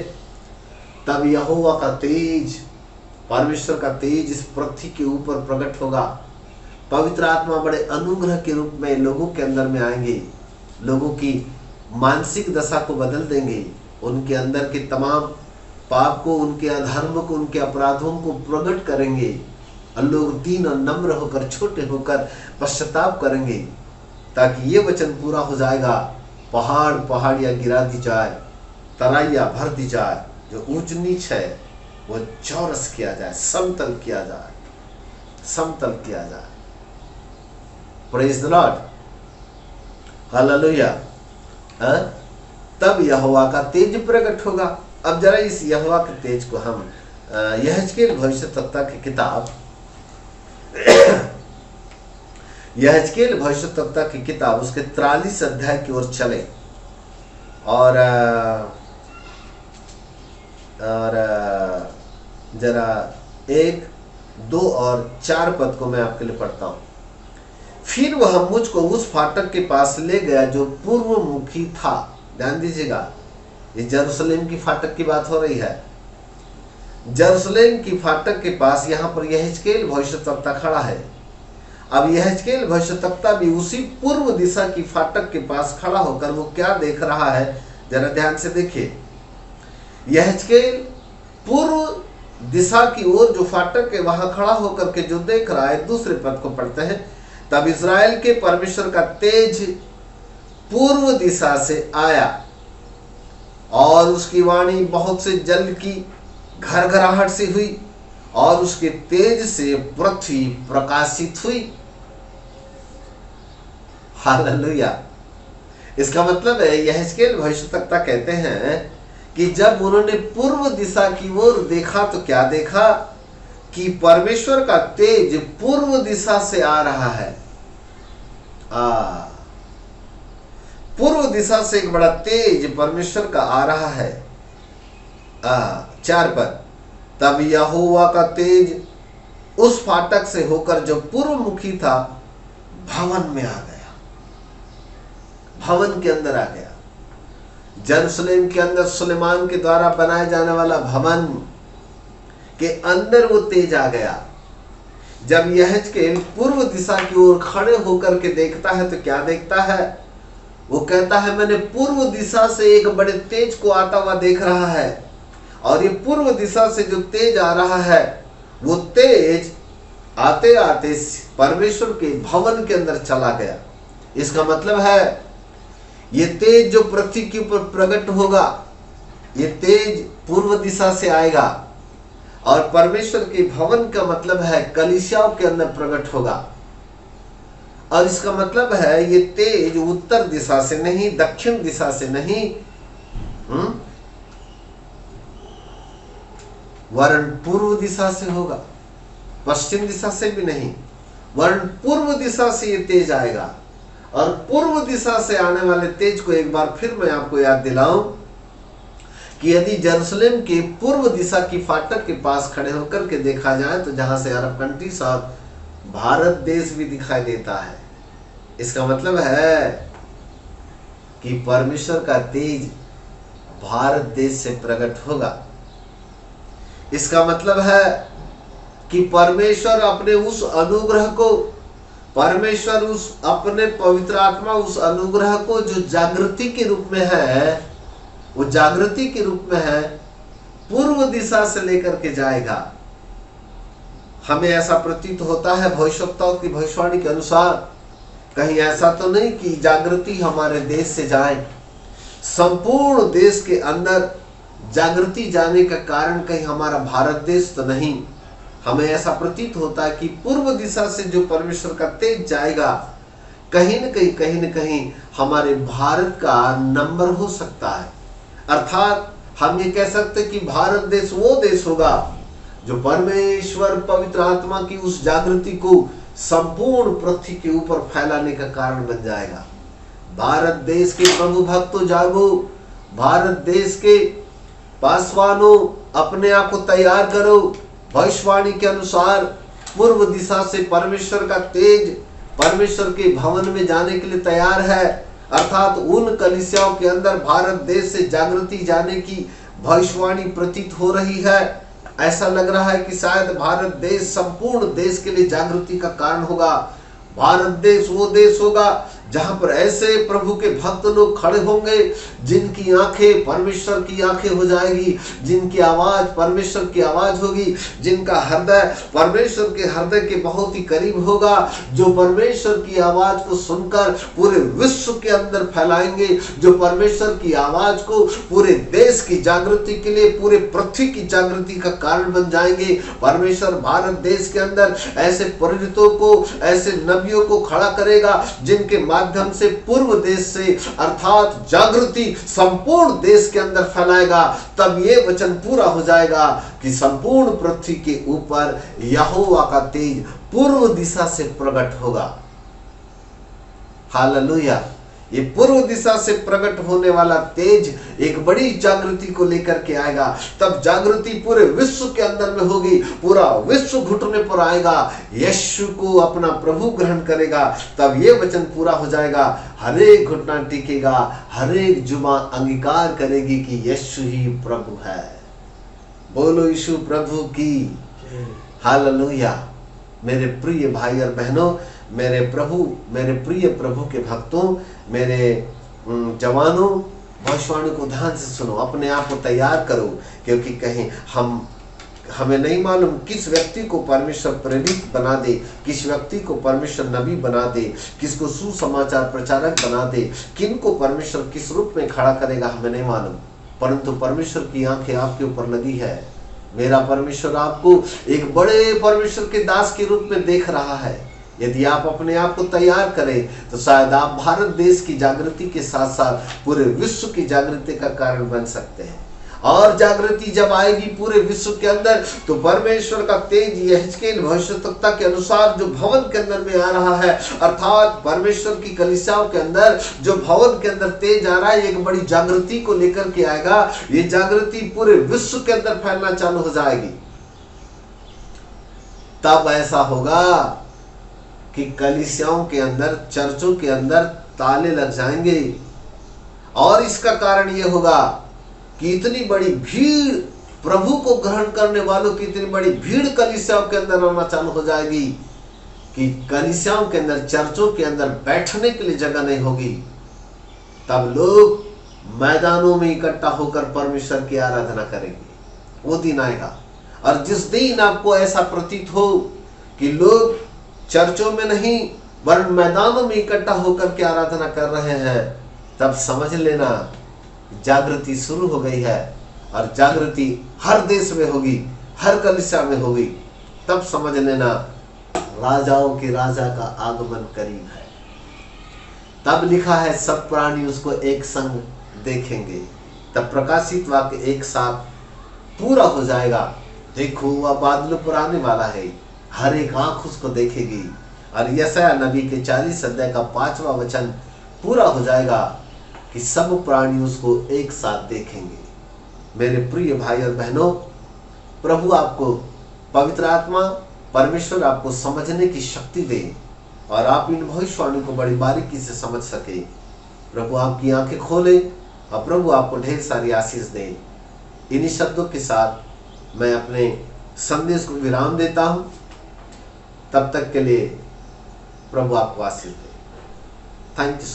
तब यहोवा का तेज, परमेश्वर का तेज इस पृथ्वी के ऊपर प्रकट होगा। पवित्र आत्मा बड़े अनुग्रह के रूप में लोगों के अंदर में आएंगे, लोगों की मानसिक दशा को बदल देंगे, उनके अंदर के तमाम पाप को, उनके अधर्म को, उनके अपराधों को प्रकट करेंगे, और लोग दीन और नम्र होकर, छोटे होकर पश्चाताप करेंगे, ताकि ये वचन पूरा हो जाएगा, पहाड़ पहाड़ियां गिरा दी जाए, तराइयां भर दी जाए, जो ऊंच नीच है वो चौरस किया जाए, समतल किया जाए, समतल किया जाए। Praise the Lord, hallelujah. तब यहोवा का तेज प्रकट होगा। अब जरा इस यहोवा के तेज को हम यहेजकेल भविष्यवक्ता की किताब यहेजकेल भविष्यवक्ता की किताब उसके 43 अध्याय की ओर चले, और जरा 1, 2 और 4 पद को मैं आपके लिए पढ़ता हूं। फिर वह मुझको उस फाटक के पास ले गया जो पूर्व मुखी था। ध्यान दीजिएगा, ये यरूशलेम की फाटक की बात हो रही है। यरूशलेम की फाटक के पास यहाँ पर यहेजकेल भविष्यवक्ता खड़ा है। अब यहेजकेल भविष्यवक्ता भी उसी पूर्व दिशा की फाटक के पास खड़ा होकर वो क्या देख रहा है, जरा ध्यान से देखिए। यहेजकेल पूर्व दिशा की ओर जो फाटक है वहां खड़ा होकर के जो देख रहा है, दूसरे पद को पढ़ते हैं। तब इज़राइल के परमेश्वर का तेज पूर्व दिशा से आया, और उसकी वाणी बहुत से जल की घरघराहट से हुई, और उसके तेज से पृथ्वी प्रकाशित हुई। हालेलुया। इसका मतलब है यहेजकेल भविष्यवक्ता कहते हैं कि जब उन्होंने पूर्व दिशा की ओर देखा तो क्या देखा कि परमेश्वर का तेज पूर्व दिशा से आ रहा है। पूर्व दिशा से एक बड़ा तेज परमेश्वर का आ रहा है। 4 पर, तब यहोवा का तेज उस फाटक से होकर जो पूर्व मुखी था भवन में आ गया, भवन के अंदर आ गया। यरूशलेम के अंदर सुलेमान के द्वारा बनाए जाने वाला भवन के अंदर वो तेज आ गया। जब यहेजकेल पूर्व दिशा की ओर खड़े होकर के देखता है तो क्या देखता है? वो कहता है मैंने पूर्व दिशा से एक बड़े तेज को आता हुआ देख रहा है, और ये पूर्व दिशा से जो तेज आ रहा है वो तेज आते आते परमेश्वर के भवन के अंदर चला गया। इसका मतलब है ये तेज जो पृथ्वी के ऊपर प्रकट होगा, ये तेज पूर्व दिशा से आएगा, और परमेश्वर के भवन का मतलब है कलीसियाओं के अंदर प्रकट होगा। और इसका मतलब है ये तेज उत्तर दिशा से नहीं, दक्षिण दिशा से नहीं, वरन पूर्व दिशा से होगा, पश्चिम दिशा से भी नहीं, वरन पूर्व दिशा से ये तेज आएगा। और पूर्व दिशा से आने वाले तेज को एक बार फिर मैं आपको याद दिलाऊं कि यदि यरूशलेम के पूर्व दिशा की फाटक के पास खड़े होकर के देखा जाए तो जहां से अरब कंट्रीज और भारत देश भी दिखाई देता है, इसका मतलब है कि परमेश्वर का तेज भारत देश से प्रकट होगा। इसका मतलब है कि परमेश्वर अपने उस अनुग्रह को, परमेश्वर उस अपने पवित्र आत्मा उस अनुग्रह को जो जागृति के रूप में है, वो जागृति के रूप में है, पूर्व दिशा से लेकर के जाएगा। हमें ऐसा प्रतीत होता है भविष्यवक्ताओं की भविष्यवाणी के अनुसार, कहीं ऐसा तो नहीं कि जागृति हमारे देश से जाए, संपूर्ण देश के अंदर जागृति जाने का कारण कहीं हमारा भारत देश तो नहीं। हमें ऐसा प्रतीत होता है कि पूर्व दिशा से जो परमेश्वर का तेज जाएगा, कहीं न कहीं हमारे भारत का नंबर हो सकता है। अर्थात हम ये कह सकते कि भारत देश वो देश होगा जो परमेश्वर पवित्र आत्मा की उस जागृति को संपूर्ण पृथ्वी के ऊपर फैलाने का कारण बन जाएगा। भारत देश के प्रभु भक्तों जागो, भारत देश के पासवानों अपने आप को तैयार करो। भविष्यवाणी के अनुसार पूर्व दिशा से परमेश्वर का तेज परमेश्वर के भवन में जाने के लिए तैयार है, अर्थात उन कलीसियाओं के अंदर भारत देश से जागृति जाने की भविष्यवाणी प्रतीत हो रही है। ऐसा लग रहा है कि शायद भारत देश संपूर्ण देश के लिए जागृति का कारण होगा। भारत देश वो देश होगा जहां पर ऐसे प्रभु के भक्त लोग खड़े होंगे जिनकी आंखें परमेश्वर की आंखें हो जाएगी, जिनकी आवाज परमेश्वर की आवाज होगी, जिनका हृदय परमेश्वर के हृदय के बहुत ही करीब होगा, जो परमेश्वर की आवाज को सुनकर पूरे विश्व के अंदर फैलाएंगे, जो परमेश्वर की आवाज को पूरे देश की जागृति के लिए, पूरे पृथ्वी की जागृति का कारण बन जाएंगे। परमेश्वर भारत देश के अंदर ऐसे प्रेरितों को, ऐसे नबियों को खड़ा करेगा जिनके माध्यम से पूर्व देश से अर्थात जागृति संपूर्ण देश के अंदर फैलाएगा। तब ये वचन पूरा हो जाएगा कि संपूर्ण पृथ्वी के ऊपर यहोवा का तेज पूर्व दिशा से प्रकट होगा। हालेलुया। ये पूर्व दिशा से प्रकट होने वाला तेज एक बड़ी जागृति को लेकर के आएगा। तब जागृति पूरे विश्व के अंदर में होगी, पूरा विश्व घुटने पर आएगा, यीशु को अपना प्रभु ग्रहण करेगा। तब ये वचन पूरा हो जाएगा, हर एक घुटना टिकेगा, हर एक जुबान अंगीकार करेगी कि यीशु ही प्रभु है। बोलो यीशु प्रभु की। हालेलुया। मेरे प्रिय भाई और बहनों, मेरे प्रिय प्रभु के भक्तों, मेरे जवानों, भविष्यवाणी को ध्यान से सुनो, अपने आप को तैयार करो, क्योंकि कहीं हमें नहीं मालूम किस व्यक्ति को परमेश्वर प्रेरित बना दे, किस व्यक्ति को परमेश्वर नबी बना दे, किसको सुसमाचार प्रचारक बना दे, किन को परमेश्वर किस रूप में खड़ा करेगा हमें नहीं मालूम। परंतु परमेश्वर की आंखें आपके ऊपर लगी है। मेरा परमेश्वर आपको एक बड़े परमेश्वर के दास के रूप में देख रहा है। यदि आप अपने आप को तैयार करें तो शायद आप भारत देश की जागृति के साथ साथ पूरे विश्व की जागृति का कारण बन सकते हैं। और जागृति जब आएगी पूरे विश्व के अंदर, तो परमेश्वर का तेज यहेजकेल भविष्यवक्ता के अनुसार जो भवन के अंदर में आ रहा है, अर्थात परमेश्वर की कलीसियाओं के अंदर जो भवन के अंदर तेज आ रहा है, एक बड़ी जागृति को लेकर के आएगा। ये जागृति पूरे विश्व के अंदर फैलना चालू हो जाएगी। तब ऐसा होगा कि कलीसियाओं के अंदर, चर्चों के अंदर ताले लग जाएंगे। और इसका कारण यह होगा कि इतनी बड़ी भीड़, प्रभु को ग्रहण करने वालों की इतनी बड़ी भीड़ कलीसियाओं के अंदर आना चालू हो जाएगी कि कलीसियाओं के अंदर, चर्चों के अंदर बैठने के लिए जगह नहीं होगी। तब लोग मैदानों में इकट्ठा होकर परमेश्वर की आराधना करेंगे। वो दिन आएगा। और जिस दिन आपको ऐसा प्रतीत हो कि लोग चर्चों में नहीं वरन मैदानों में इकट्ठा होकर के आराधना कर रहे हैं, तब समझ लेना जागृति शुरू हो गई है। और जागृति हर देश में होगी, हर कलीसिया में होगी। तब समझ लेना राजाओं के राजा का आगमन करीब है। तब लिखा है सब प्राणी उसको एक संग देखेंगे। तब प्रकाशित वाक्य एक साथ पूरा हो जाएगा। देखो वह बादलों पर आने वाला है, हर एक आंख उसको देखेगी। और यशायाह नबी के 40 अध्याय का 5वां वचन पूरा हो जाएगा कि सब प्राणी उसको एक साथ देखेंगे। मेरे प्रिय भाई और बहनों, प्रभु आपको, पवित्र आत्मा परमेश्वर आपको समझने की शक्ति दे और आप इन भविष्यवाणी को बड़ी बारीकी से समझ सके। प्रभु आपकी आंखें खोले और प्रभु आपको ढेर सारी आशीष दे। इन्हीं शब्दों के साथ मैं अपने संदेश को विराम देता हूं। तब तक के लिए प्रभु आपको आशीष दे। Thank you.